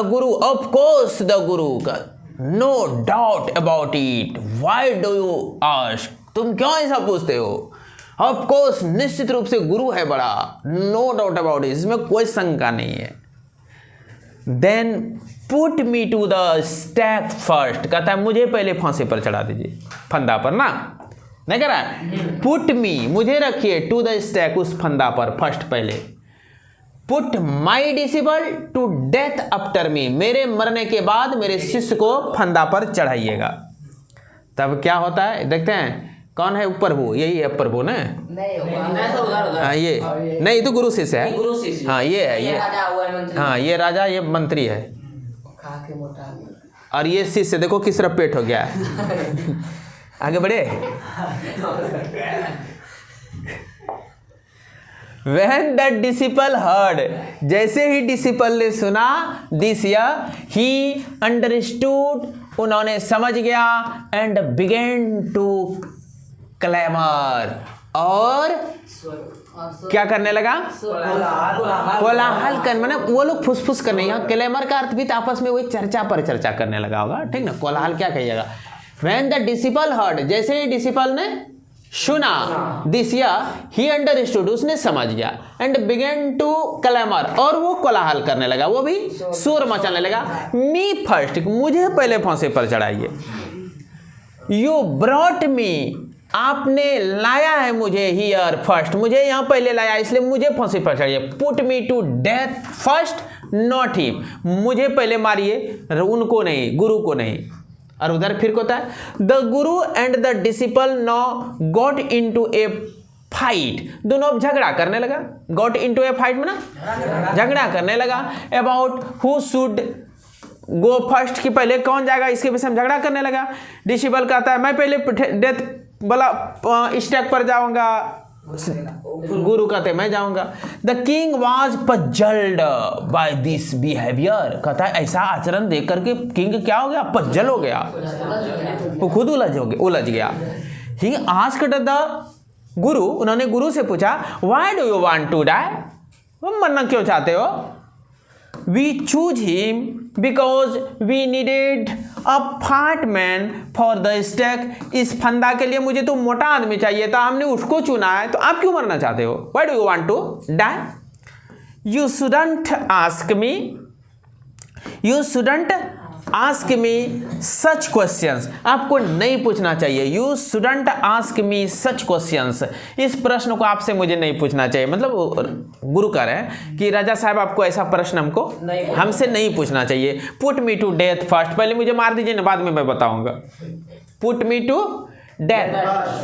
Guru of course, the guru का no doubt about it, why do you ask, तुम क्यों ऐसा पूछते हो? ऑफ कोर्स, निश्चित रूप से गुरु है बड़ा, नो डाउट अबाउट इट, इसमें कोई शंका नहीं है। Then put me to the stake first, कहता है मुझे पहले फांसी पर चढ़ा दीजिए, फंदा पर ना। नहीं कह रहा है? पुट मी, मुझे रखिए, टू द स्टैक, उस फंदा पर, फर्स्ट पहले। Put my disciple to death after me, मेरे मरने के बाद मेरे शिष्य को फंदा पर चढ़ाइएगा। तब क्या होता है देखते हैं, कौन है ऊपर वो? यही है ऊपर वो ना? हाँ ये नहीं, तो गुरु शिष्य है। हाँ ये है, ये हाँ ये राजा, ये मंत्री है, और ये शिष्य देखो किस तरह पेट हो गया है। आगे बढ़े। When the disciple heard, जैसे ही डिसिपल ने सुना, दिस he understood, उन्होंने समझ गया, and began to clamor, और क्या करने लगा? कोलाहल कर, मैंने वो लोग फुसफुस करने, यहाँ क्लेमर का अर्थ भी तो आपस में वही चर्चा पर चर्चा करने लगा होगा, ठीक ना? कोलाहल क्या कहिएगा? When the disciple heard, जैसे ही डिसिपल ने सुना, दिस ही अंडरस्टूड, उसने समझ गया, एंड बिगेन टू क्लेमर, और वो कोलाहल करने लगा, वो भी शोर मचाने लगा। मी फर्स्ट, मुझे पहले फांसी पर चढ़ाइए। यू ब्रॉट मी, आपने लाया है मुझे हियर फर्स्ट, मुझे यहाँ पहले लाया, इसलिए मुझे फांसी पर चढ़ाइए। Put me to death first, not him, मुझे पहले मारिए, उनको नहीं, गुरु को नहीं। और उधर फिर होता है, the guru and the disciple know got into A fight, दोनों अब झगड़ा करने लगा। गॉट इनटू ए फाइट में ना झगड़ा करने लगा, about who should go first, कि पहले कौन जाएगा, इसके विषय में झगड़ा करने लगा। डिसिपल कहता है मैं पहले डेथ वाला स्टेक पर जाऊंगा, गुरु कहते मैं जाऊंगा। The king was puzzled by this behaviour, कहता है ऐसा आचरण देख करके किंग क्या हो गया? पजल हो गया, वो खुद उलझ गया। ही आस्क्ड द गुरु, उन्होंने गुरु से पूछा, why do you want to die, वो मरना क्यों चाहते हो? We choose him because we needed a fat man for the stake, इस फंदा के लिए मुझे तो मोटा आदमी चाहिए था, हमने उसको चुना है, तो आप क्यों मरना चाहते हो? Why do you want to die? You shouldn't ask me, you shouldn't ask me such questions, आपको नहीं पूछना चाहिए। You shouldn't ask me such questions, इस प्रश्न को आपसे मुझे नहीं पूछना चाहिए। मतलब गुरु कह रहे हैं कि राजा साहब आपको ऐसा प्रश्न हमसे नहीं पूछना चाहिए। Put me to death first, पहले मुझे मार दीजिए ना, बाद में मैं बताऊंगा। Put me to death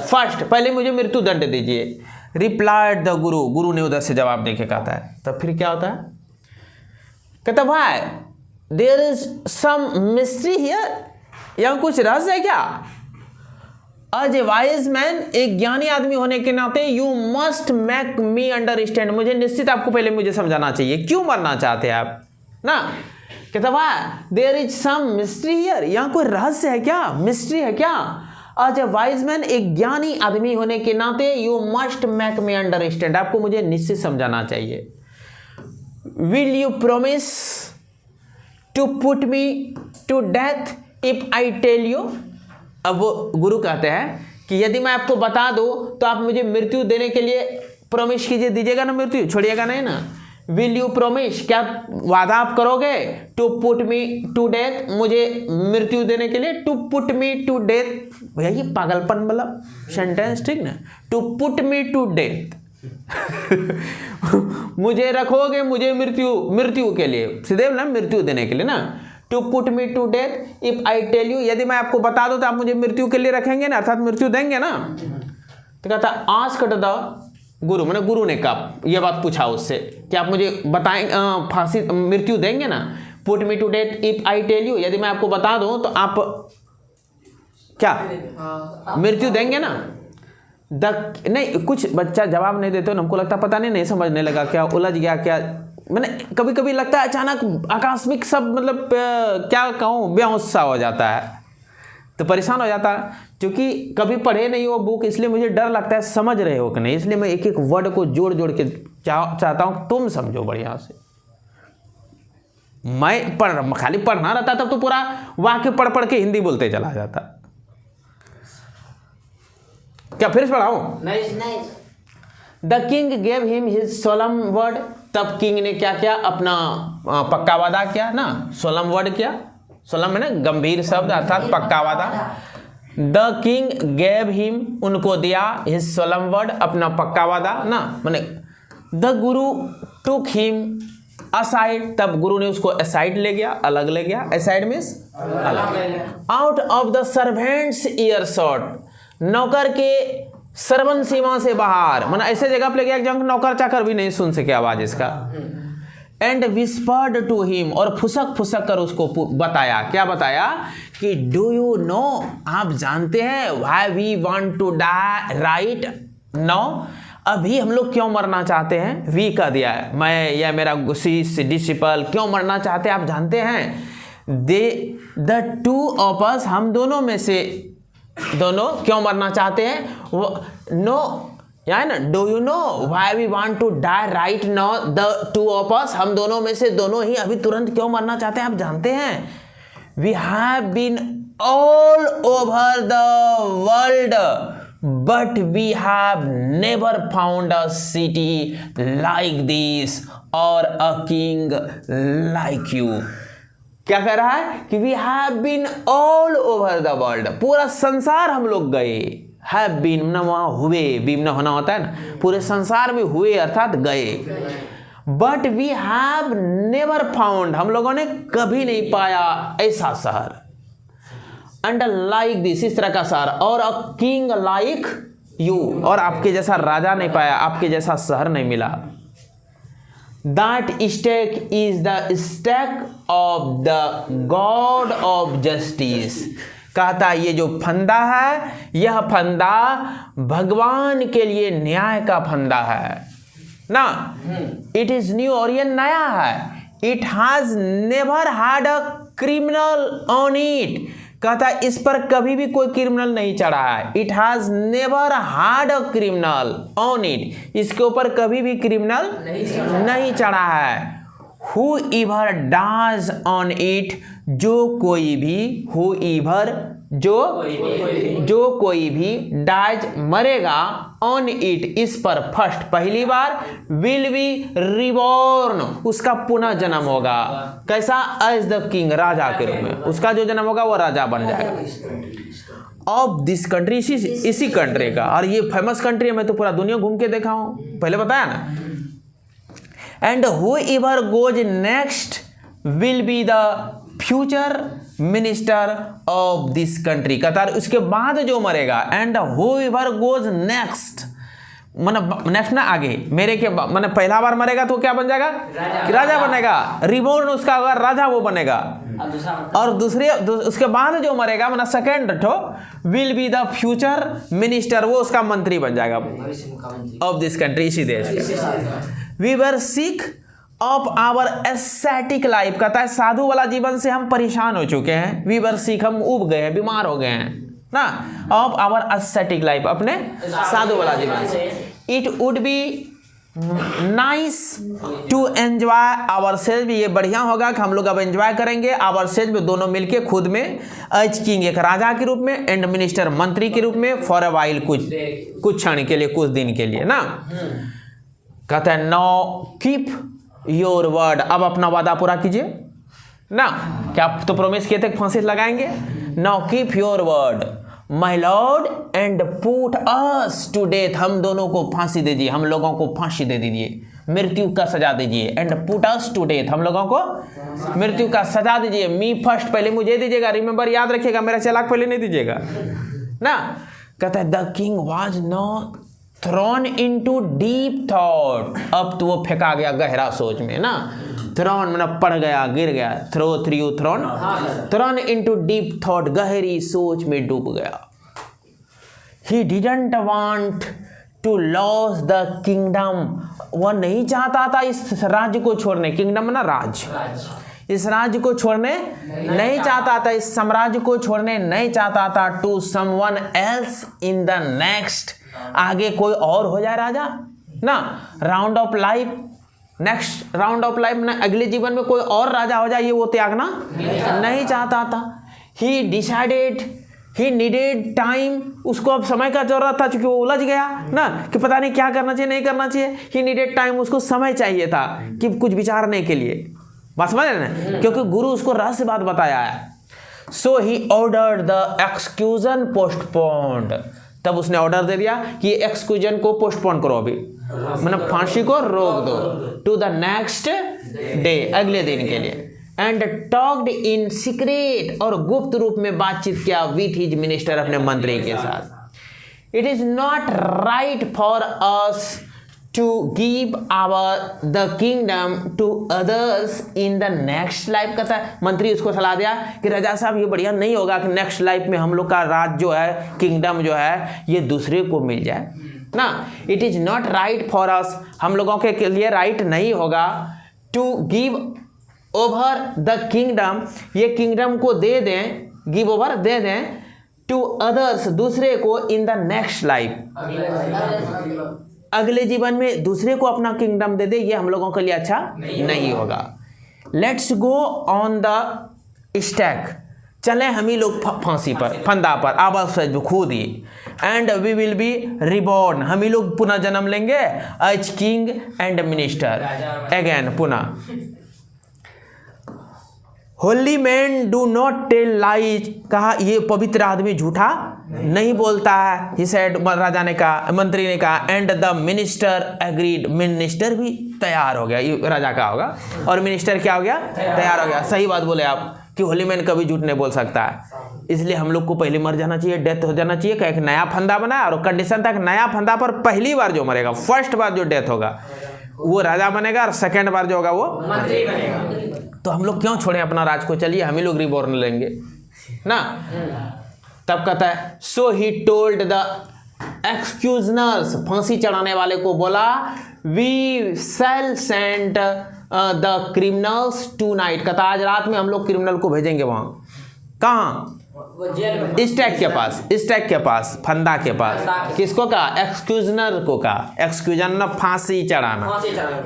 first, पहले मुझे मृत्यु दंड दीजिए। रिप्लाइड द गुरु, गुरु ने उधर से जवाब देके कहता है, तब फिर क्या होता है? कहता भाई there is some mystery here, यहाँ कुछ रहस्य है क्या? एज ए वाइज मैन, एक ज्ञानी आदमी होने के नाते, you must make me understand, मुझे निश्चित आपको पहले मुझे समझाना चाहिए, क्यों मरना चाहते हैं आप ना? कहता भाई there is some mystery here, यहाँ कोई रहस्य है क्या, मिस्ट्री है क्या? एज ए वाइज मैन, एक ज्ञानी आदमी होने के नाते, you must make me understand, आपको मुझे निश्चित समझाना चाहिए। Will you promise to put me to death if I tell you, अब वो गुरु कहते हैं कि यदि मैं आपको बता दूं तो आप मुझे मृत्यु देने के लिए प्रॉमिस कीजिए, दीजिएगा ना, मृत्यु छोड़िएगा नहीं ना? विल यू प्रोमिस, क्या वादा आप करोगे? To put me to death, मुझे मृत्यु देने के लिए। To put me to death, यही पागलपन मतलब सेंटेंस, ठीक ना? To put me to death मुझे रखोगे, मुझे मृत्यु के लिए, सीधे ना मृत्यु देने के लिए ना। To put me to death if I tell you, यदि मैं आपको बता दूं तो आप मुझे मृत्यु के लिए रखेंगे ना, अर्थात मृत्यु देंगे ना? तो कहता आस्क्ड द गुरु, मैंने गुरु ने कहा, यह बात पूछा उससे कि आप मुझे बताएं फांसी मृत्यु देंगे ना? Put me to death if I tell you, यदि मैं आपको बता दूं तो आप क्या मृत्यु देंगे ना? नहीं, कुछ बच्चा जवाब नहीं देते, हमको लगता पता नहीं समझने लगा, क्या उलझ गया क्या, मैंने कभी कभी लगता है अचानक आकस्मिक सब मतलब क्या कहूँ बेहोश सा हो जाता है, तो परेशान हो जाता है, क्योंकि कभी पढ़े नहीं वो बुक, इसलिए मुझे डर लगता है समझ रहे हो कि नहीं, इसलिए मैं एक एक वर्ड को जोड़ जोड़ के चाहता हूँ तुम समझो बढ़िया से। मैं खाली पढ़ना रहता तब तो पूरा वाक्य पढ़ पढ़ के हिंदी बोलते चला जाता। क्या फिर से पढ़ाऊं? नहीं। The king gave him his solemn word, तब किंग ने क्या किया? अपना पक्का वादा किया ना, सोलम वर्ड किया, सोलम है ना गंभीर शब्द अर्थात पक्का वादा। द किंग गेव हिम, उनको दिया, हिज सोलम वर्ड, अपना पक्का वादा ना, माने the Guru took him aside, तब गुरु ने उसको असाइड ले गया, अलग ले गया। असाइड मीन्स अलग। Out of the servants year shot, नौकर के श्रवण सीमा से बाहर, माना ऐसे जगह पे ले गया जहां नौकर चाकर भी नहीं सुन सके आवाज इसका। एंड विस्पर्ड टू हिम, और फुसक फुसक कर उसको बताया, क्या बताया कि डू यू नो, आप जानते हैं, why we want to die right now, अभी हम लोग क्यों मरना चाहते हैं। वी का दिया है, मैं या मेरा डिसिपल क्यों मरना चाहते हैं, आप जानते हैं। दे द टू ऑफ अस, हम दोनों में से दोनों क्यों मरना चाहते हैं। वो नो या ना, do you know why we want to die right now the two of us, हम दोनों में से दोनों ही अभी तुरंत क्यों मरना चाहते हैं, आप जानते हैं। We have been all over the world but we have never found a city like this और अ किंग लाइक यू। क्या कह रहा है कि we have been all over the world, पूरा संसार हम लोग गए। हैव बीन ना वहां हुए, बीन ना होना होता है ना, पूरे संसार में हुए अर्थात गए। But we have never found, हम लोगों ने कभी नहीं पाया ऐसा शहर। एंड लाइक दिस, इस तरह का शहर, और अ किंग लाइक यू, और आपके जैसा राजा नहीं पाया, आपके जैसा शहर नहीं मिला। That stake is the stake of the God of justice, कहता ये जो फंदा है, यह फंदा भगवान के लिए न्याय का फंदा है ना। इट इज न्यू, और ये नया है। It has never had a criminal on it, कहता इस पर कभी भी कोई क्रिमिनल नहीं चढ़ा है। It has never had a criminal on it, इसके ऊपर कभी भी क्रिमिनल नहीं चढ़ा है। हु इवर डाज ऑन इट, जो कोई भी, हु इवर जो कोई भी डाज मरेगा ऑन इट, इस पर, फर्स्ट पहली बार, विल बी रिबॉर्न, उसका पुनः जन्म होगा। कैसा, एज द किंग, राजा के रूप में, उसका जो जन्म होगा वो राजा बन जाएगा। ऑफ दिस कंट्री, इसी कंट्री का, और ये फेमस कंट्री है, मैं तो पूरा दुनिया घूम के देखा हूं, पहले बताया ना। And who ever goes next will be the future minister of this country, कतार उसके बाद जो मरेगा। एंड हूएवर गोज नेक्स्ट, मतलब नेक्स्ट ना आगे, मेरे के मैंने पहला बार मरेगा तो क्या बन जाएगा, राजा बनेगा। रिबॉर्न उसका अगर राजा वो बनेगा, और दूसरे उसके बाद जो मरेगा मतलब सेकेंड ठो will be the future minister, वो उसका मंत्री बन जाएगा ऑफ दिस कंट्री, इसी देश का। We were sick of our aesthetic life, कहता है साधु वाला जीवन से हम परेशान हो चुके हैं। वी वर सिक, हम उब गए हैं, बीमार हो गए हैं ना। ऑफ आवर एस्थेटिक लाइफ, अपने साधु वाला जीवन से। It would be nice to enjoy our self, ये बढ़िया होगा कि हम लोग अब एंजॉय करेंगे आवर सेल्फ, दोनों मिलके खुद में, एज किंग एक राजा के रूप में, एंड मिनिस्टर मंत्री के रूप में, फॉर अ वाइल कुछ क्षण के लिए, कुछ दिन के लिए ना। कहता है नाउ कीप योर वर्ड, अब अपना वादा पूरा कीजिए ना। क्या आप तो प्रोमिस किए थे फांसी लगाएंगे। Now keep your word my lord and put us to death, हम दोनों को फांसी दे दीजिए, हम लोगों को फांसी दे दीजिए, मृत्यु का सजा दीजिए। And put us to death, हम लोगों को मृत्यु का सजा दीजिए। मी फर्स्ट, पहले मुझे दीजिएगा, रिमेंबर याद रखिएगा, मेरा चलाक पहले नहीं दीजिएगा ना। कहता है the king was not throne into deep thought, अब तो वो फेंका गया गहरा सोच में ना। थ्रोन मतलब पड़ गया, गिर गया, थ्रोन इनटू डीप थॉट, गहरी सोच में डूब गया। He didn't want to lose the kingdom, वह नहीं चाहता था इस राज्य को छोड़ने, किंगडम ना राज, इस राज्य को छोड़ने नहीं चाहता था, इस साम्राज्य को छोड़ने नहीं चाहता था। To someone else in the next, आगे कोई और हो जाए राजा ना, round of life, next round of life ना, अगले जीवन में कोई और राजा हो जाए, ये वो त्यागना नहीं चाहता था। ही डिसाइडेड ही नीडेड टाइम, उसको अब समय का जरूरत था, क्योंकि वो उलझ गया ना कि पता नहीं क्या करना चाहिए नहीं करना चाहिए। ही नीडेड टाइम, उसको समय चाहिए था कि कुछ विचारने के लिए, बात समझ रहे ना, क्योंकि गुरु उसको रहस्य बात बताया है। सो ही ऑर्डर्ड द एक्सक्यूजन पोस्टपोन्ड, तब उसने ऑर्डर दे दिया कि एक्सक्यूजन को पोस्टपोन करो, अभी मतलब फांसी को रोक दो, टू द नेक्स्ट डे, अगले दिन के लिए। एंड टॉक्ड इन सीक्रेट, और गुप्त रूप में बातचीत किया विथ हिज मिनिस्टर, अपने मंत्री के साथ। It is not right for us to give our the kingdom to others in the next life. कहता है मंत्री उसको सलाह दिया कि राजा साहब ये बढ़िया नहीं होगा कि नेक्स्ट लाइफ में हम लोग का राज जो है, किंगडम जो है, ये दूसरे को मिल जाए ना। It is not right for us, हम लोगों के लिए राइट नहीं होगा, to give over the kingdom, ये किंगडम को दे दें, गिव ओवर दे दें, टू अदर्स, दूसरे को, इन द नेक्स्ट लाइफ, अगले जीवन में दूसरे को अपना किंगडम दे दे, ये हम लोगों के लिए अच्छा नहीं होगा। Let's go on the stack, चले हम ही लोग फांसी पर, फंदा पर, आवाज से खुद ही। And we will be reborn, हम ही लोग पुनः जन्म लेंगे as king and minister again, पुनः। Holy man do not tell lies, कहा ये पवित्र आदमी झूठा नहीं बोलता है, ही सेड, राजा ने कहा, मंत्री ने कहा। And the minister agreed, minister भी तैयार हो गया, ये राजा का होगा, और मिनिस्टर क्या हो गया, तैयार हो गया। सही बात बोले आप कि होली मैन कभी झूठ नहीं बोल सकता है, इसलिए हम लोग को पहले मर जाना चाहिए, डेथ हो जाना चाहिए, एक नया फंदा बना, और कंडीशन तक नया फंदा पर पहली बार जो मरेगा, फर्स्ट बार जो डेथ होगा वो राजा बनेगा, और सेकेंड बार जो होगा वो मंत्री बनेगा। तो हम लोग क्यों छोड़ें अपना राज को, चलिए हम ही लोग रिबॉर्न लेंगे ना। तब कहता है सो ही टोल्ड द एक्सक्यूजनर्स, फांसी चढ़ाने वाले को बोला, we shall send the criminals tonight, कहता आज रात में हम लोग क्रिमिनल को भेजेंगे वहां, कहाँ, स्टैक के पास, स्टैक के पास, फंदा के पास। किसको कहा, एक्सक्यूजनर को कहा, एक्सक्यूजनर फांसी चढ़ाना,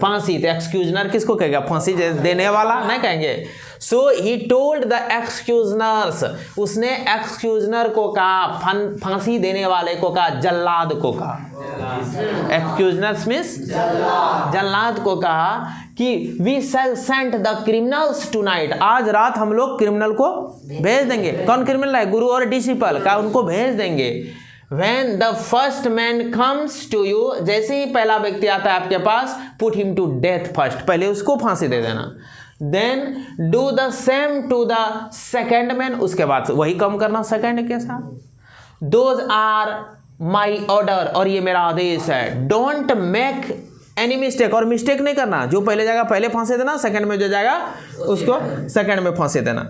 फांसी, तो एक्सक्यूजनर किसको कहेगा, फांसी देने वाला नहीं कहेंगे। सो ही टोल्ड द एक्सक्यूजनर्स, उसने एक्सक्यूजनर को कहा, फांसी देने वाले को कहा, जल्लाद को कहा, एक्सक्यूजनर्स मींस जल्लाद को कहा कि we shall send the criminals tonight, आज रात हम लोग क्रिमिनल को भेज देंगे। कौन क्रिमिनल है, गुरु और डिसिपल का, उनको भेज देंगे। When the first man comes to you, जैसे ही पहला व्यक्ति आता है आपके पास, put him to death first, पहले उसको फांसी दे देना। Then do the same to the second man, उसके बाद वही कम करना सेकंड के साथ। Those are my order, और ये मेरा आदेश है। Don't make एनी मिस्टेक, और मिस्टेक नहीं करना, जो पहले जाएगा पहले फांसी देना, सेकंड में जो जाएगा उसको सेकंड में फांसी देना,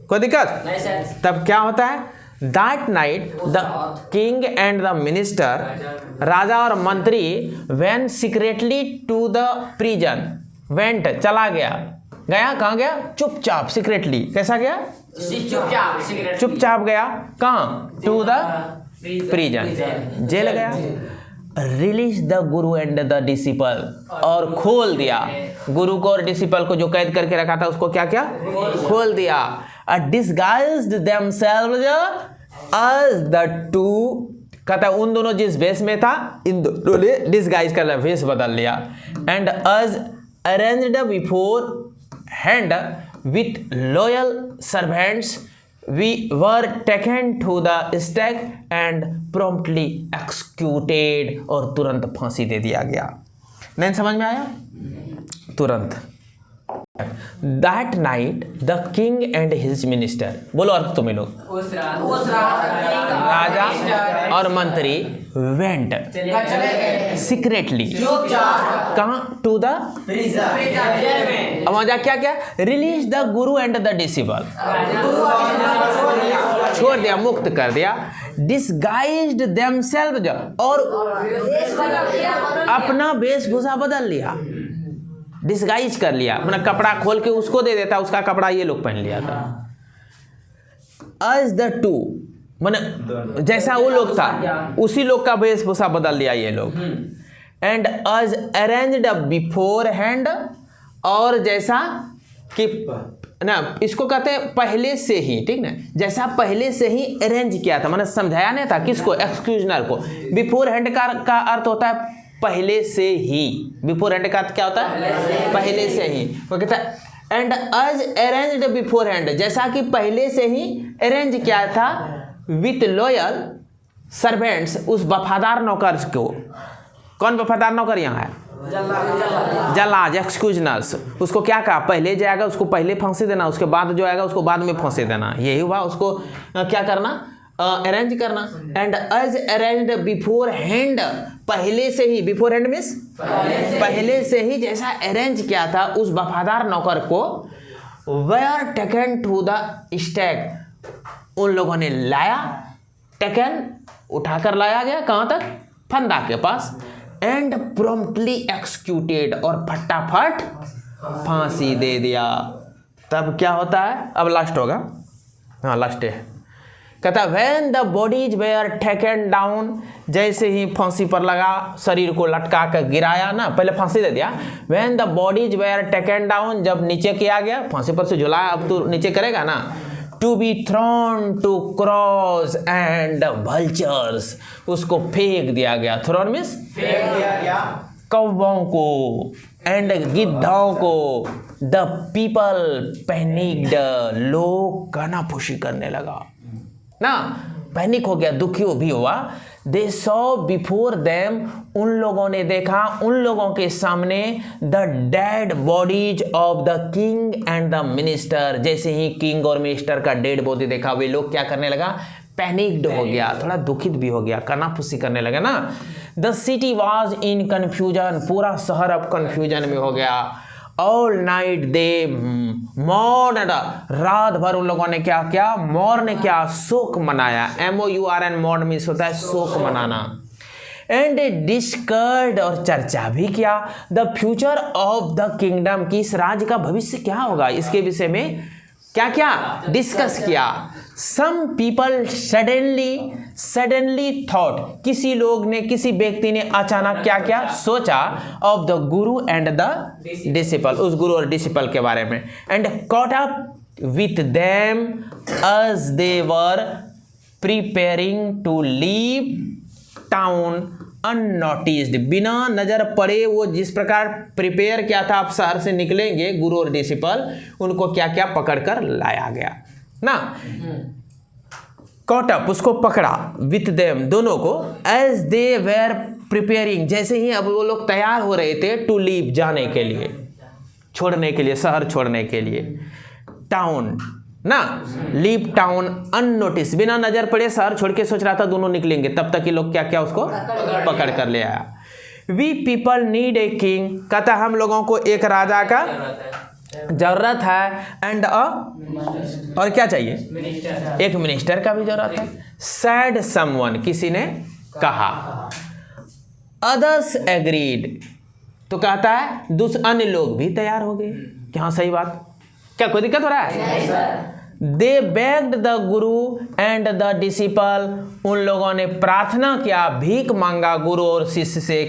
कोई दिक्कत नहीं। तब क्या होता है, that night the king and the minister, राजा और मंत्री, when secretly to the prison, went चला गया, गया कहाँ गया, चुपचाप, सीक्रेटली, कैसा गया, चुपचाप गया, कहाँ, टू द प्रिजन, जेल गया। Release the guru and the disciple, और खोल दिया गुरु को और डिसिपल को, जो कैद करके रखा था उसको क्या क्या, खोल दिया। Disguised themselves as the two, कहता है उन दोनों जिस वेश में था, इन दोनों ने डिस्गाइज कर वेश बदल लिया। And as arranged beforehand with loyal servants, we were taken to the stake and promptly executed, और तुरंत फांसी दे दिया गया। नहीं समझ में आया, तुरंत। That night the king and his minister, बोलो अर्थ तुम्हें लोग, उस रात राजा और मंत्री went secretly, कहाँ, to the prison, अब वहाँ क्या क्या, release the guru and the disciple, छोड़ दिया, मुक्त कर दिया। disguised themselves, और अपना वेशभूषा बदल लिया, डिस्गाइज कर लिया, अपना कपड़ा खोल के उसको दे देता, उसका कपड़ा ये लोग पहन लिया था। as the two, माने जैसा वो लोग था उसी लोग का वेशभूषा बदल लिया ये लोग। एंड as arranged beforehand, और जैसा कि ना, इसको कहते हैं पहले से ही, ठीक ना, जैसा पहले से ही अरेंज किया था, माने समझाया नहीं था, किसको, एक्सक्यूजनर को। बिफोर हैंड का अर्थ होता है पहले से ही, बिफोर हैंड का अर्थ क्या होता है, पहले से ही। वो कहता है and as arranged beforehand, जैसा कि पहले से ही अरेंज किया था, विथ लॉयल सर्वेंट्स, उस वफादार नौकर को। कौन वफादार नौकर यहाँ है? जल्लाद, एक्सक्यूजनर्स। उसको क्या कहा? पहले जो आएगा उसको पहले फांसी देना, उसके बाद जो आएगा उसको बाद में फांसी देना। यही हुआ, उसको क्या करना? अरेंज करना। And as arranged beforehand, पहले से ही, बिफोर हैंड मीन्स पहले से ही जैसा अरेंज किया था उस वफादार नौकर को, were taken to the stake, उन लोगों ने लाया, टेकन उठाकर लाया गया, कहां तक? फंदा के पास। एंड प्रॉम्प्टली एक्सक्यूटेड, और फटाफट फांसी दे दिया। तब क्या होता है? अब लास्ट होगा, हाँ लास्ट है। कहता when the bodies where taken down, जैसे ही फांसी पर लगा, शरीर को लटका कर गिराया ना, पहले फांसी दे दिया। When the bodies where taken down, जब नीचे किया गया, फांसी पर से झुलाया, अब तो नीचे करेगा ना। To be thrown to crows and vultures, उसको फेंक दिया गया। थ्रोन मीन्स फेंक दिया गया। कौवों को एंड गिद्धों को। द पीपल पैनिक्ड, लोग कानाफूसी करने लगा ना, पैनिक हो गया, दुखी भी हुआ। दे सॉ बिफोर देम, उन लोगों ने देखा, उन लोगों के सामने, the dead bodies of the king and the minister. जैसे ही किंग और मिनिस्टर का डेड बॉडी देखा, वे लोग क्या करने लगा? पैनिक्ड हो गया, थोड़ा दुखित भी हो गया, कानाफूसी करने लगा ना। The city was in confusion, पूरा शहर अब कन्फ्यूजन में हो गया। ऑल नाइट दे मॉर्न, रात भर उन लोगों ने क्या किया? मॉर्न क्या? शोक मनाया। MOURN, मॉर्न मीन्स होता है शोक मनाना। एंड डिस्कस्ड, और चर्चा भी किया, the future of the kingdom, की इस राज्य का भविष्य क्या होगा, इसके विषय में क्या क्या डिस्कस किया। सम पीपल सडनली थॉट, किसी लोग ने, किसी व्यक्ति ने अचानक क्या क्या सोचा, of the guru and the disciple, उस गुरु और डिसिपल के बारे में। And caught up with them as they were preparing to leave town unnoticed, बिना नजर पड़े वो जिस प्रकार प्रिपेयर किया था, आप शहर से निकलेंगे, गुरु और डिसिपल, उनको क्या क्या पकड़कर लाया गया ना। कॉट अप, उसको पकड़ा, विथ देम, दोनों को, एज दे वेर प्रिपेयरिंग, जैसे ही अब वो लोग तैयार हो रहे थे, टू लीव, जाने के लिए, छोड़ने के लिए, शहर छोड़ने के लिए, टाउन ना, लीव टाउन अननोटिस, बिना नजर पड़े शहर छोड़ के सोच रहा था दोनों निकलेंगे, तब तक ये लोग क्या क्या उसको पकड़ कर ले आया। We people need a king, कहता हम लोगों को एक राजा का जरूरत है, एंड और क्या चाहिए? एक मिनिस्टर का भी जरूरत है। सैड समवन, किसी ने कहा। अदर्स एग्रीड, तो कहता है अन्य लोग भी तैयार हो गए कि हाँ सही बात। क्या कोई दिक्कत हो रहा है? दे bagged the guru and the disciple, उन लोगों ने प्रार्थना किया, भीख मांगा गुरु और शिष्य से,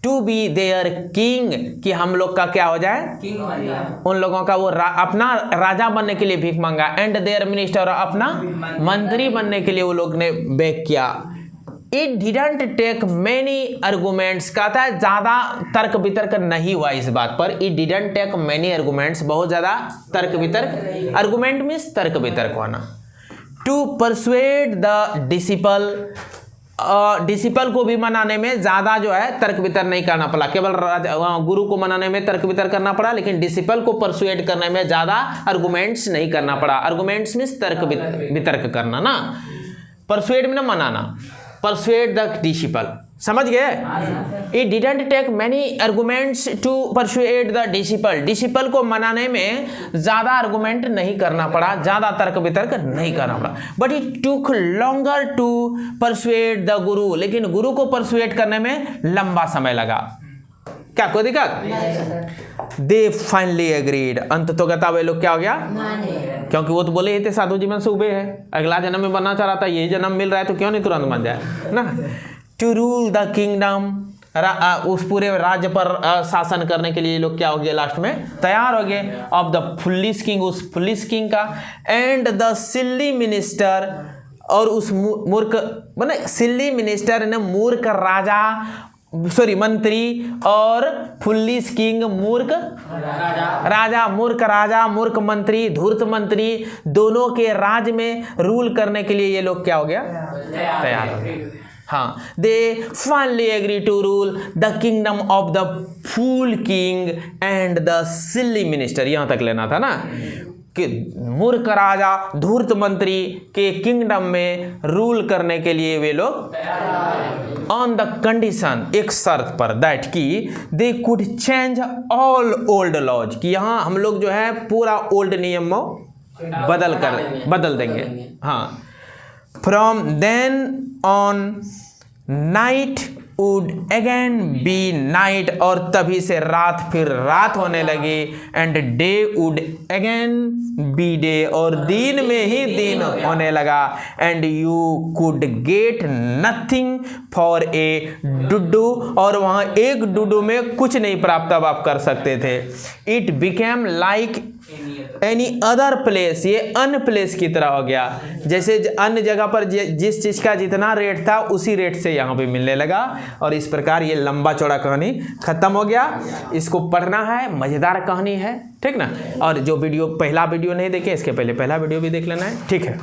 टू बी देयर किंग, कि हम लोग का क्या हो जाए? किंग बन जाए। उन लोगों का वो अपना राजा बनने के लिए भीख मांगा। एंड देयर मिनिस्टर, अपना मंत्री बनने के लिए वो लोग ने बेग किया। It didn't take many arguments, कहता है ज्यादा तर्क वितर्क नहीं हुआ इस बात पर। It didn't take many arguments, बहुत ज्यादा तर्क वितर्क, आर्गूमेंट मीन्स तर्क वितर्क होना। To persuade the disciple, disciple को भी मनाने में ज्यादा जो है तर्क वितर्क नहीं करना पड़ा, केवल गुरु को मनाने में तर्क वितर्क करना पड़ा, लेकिन डिसिपल को परसुएड करने में ज्यादा आर्गूमेंट्स नहीं करना पड़ा। आर्गूमेंट्स मीन्स तर्क वितर्क करना ना, परसुएड में ना मनाना, परसुएड द डिसिपल, समझ गए? It didn't take many arguments to persuade the disciple, disciple को मनाने में ज्यादा आर्गूमेंट नहीं करना पड़ा, ज्यादा तर्क वितर्क नहीं करना पड़ा। But it took longer to persuade the guru, लेकिन गुरु को परसुएड करने में लंबा समय लगा। क्या कोई दिक्कत? दे फाइनली एग्रीड, अंत तो कहता वे लोग क्या हो गया? क्योंकि वो तो बोले ही थे साधु जीवन से उबे है, अगला जन्म में बनना चाह रहा था, ये जन्म मिल रहा है तो क्यों नहीं तुरंत बन जाए ना। टू रूल द किंगडम, उस पूरे राज्य पर शासन करने के लिए लोग क्या हो गए? लास्ट में तैयार हो गए। ऑफ द फुलिश किंग, उस फुलिश किंग का। एंड द सिल्ली मिनिस्टर, और उस मूर्ख, माने सिल्ली मिनिस्टर ने मूर्ख राजा, सॉरी मंत्री, और फुल्लिश किंग मूर्ख राजा, मूर्ख राजा, मूर्ख मंत्री, धूर्त मंत्री, दोनों के राज में रूल करने के लिए ये लोग क्या हो गया, तैयार हो गए। हाँ, they finally agree to rule the kingdom of the fool king and the silly minister. यहां तक लेना था ना कि मूर्ख राजा, धूर्त मंत्री के किंगडम में रूल करने के लिए वे लोग ऑन द कंडीशन, एक शर्त पर, दैट कि they could change all old laws, कि यहाँ हम लोग जो है पूरा ओल्ड नियम बदल देंगे। हाँ, from then on night would again be night, और तभी से रात फिर रात होने लगी, and day would again be day, और दिन में ही दिन होने लगा, and you could get nothing for a डुडू, और वहाँ एक डुडू में कुछ नहीं प्राप्त अब आप कर सकते थे। It became like any other place, ये अन्य प्लेस की तरह हो गया, जैसे अन्य जगह पर जिस चीज़ का जितना रेट था उसी रेट से यहाँ पे मिलने लगा। और इस प्रकार ये लंबा चौड़ा कहानी खत्म हो गया। इसको पढ़ना है, मज़ेदार कहानी है, ठीक ना। और जो वीडियो पहला वीडियो नहीं देखे, इसके पहले पहला वीडियो भी देख लेना है, ठीक है।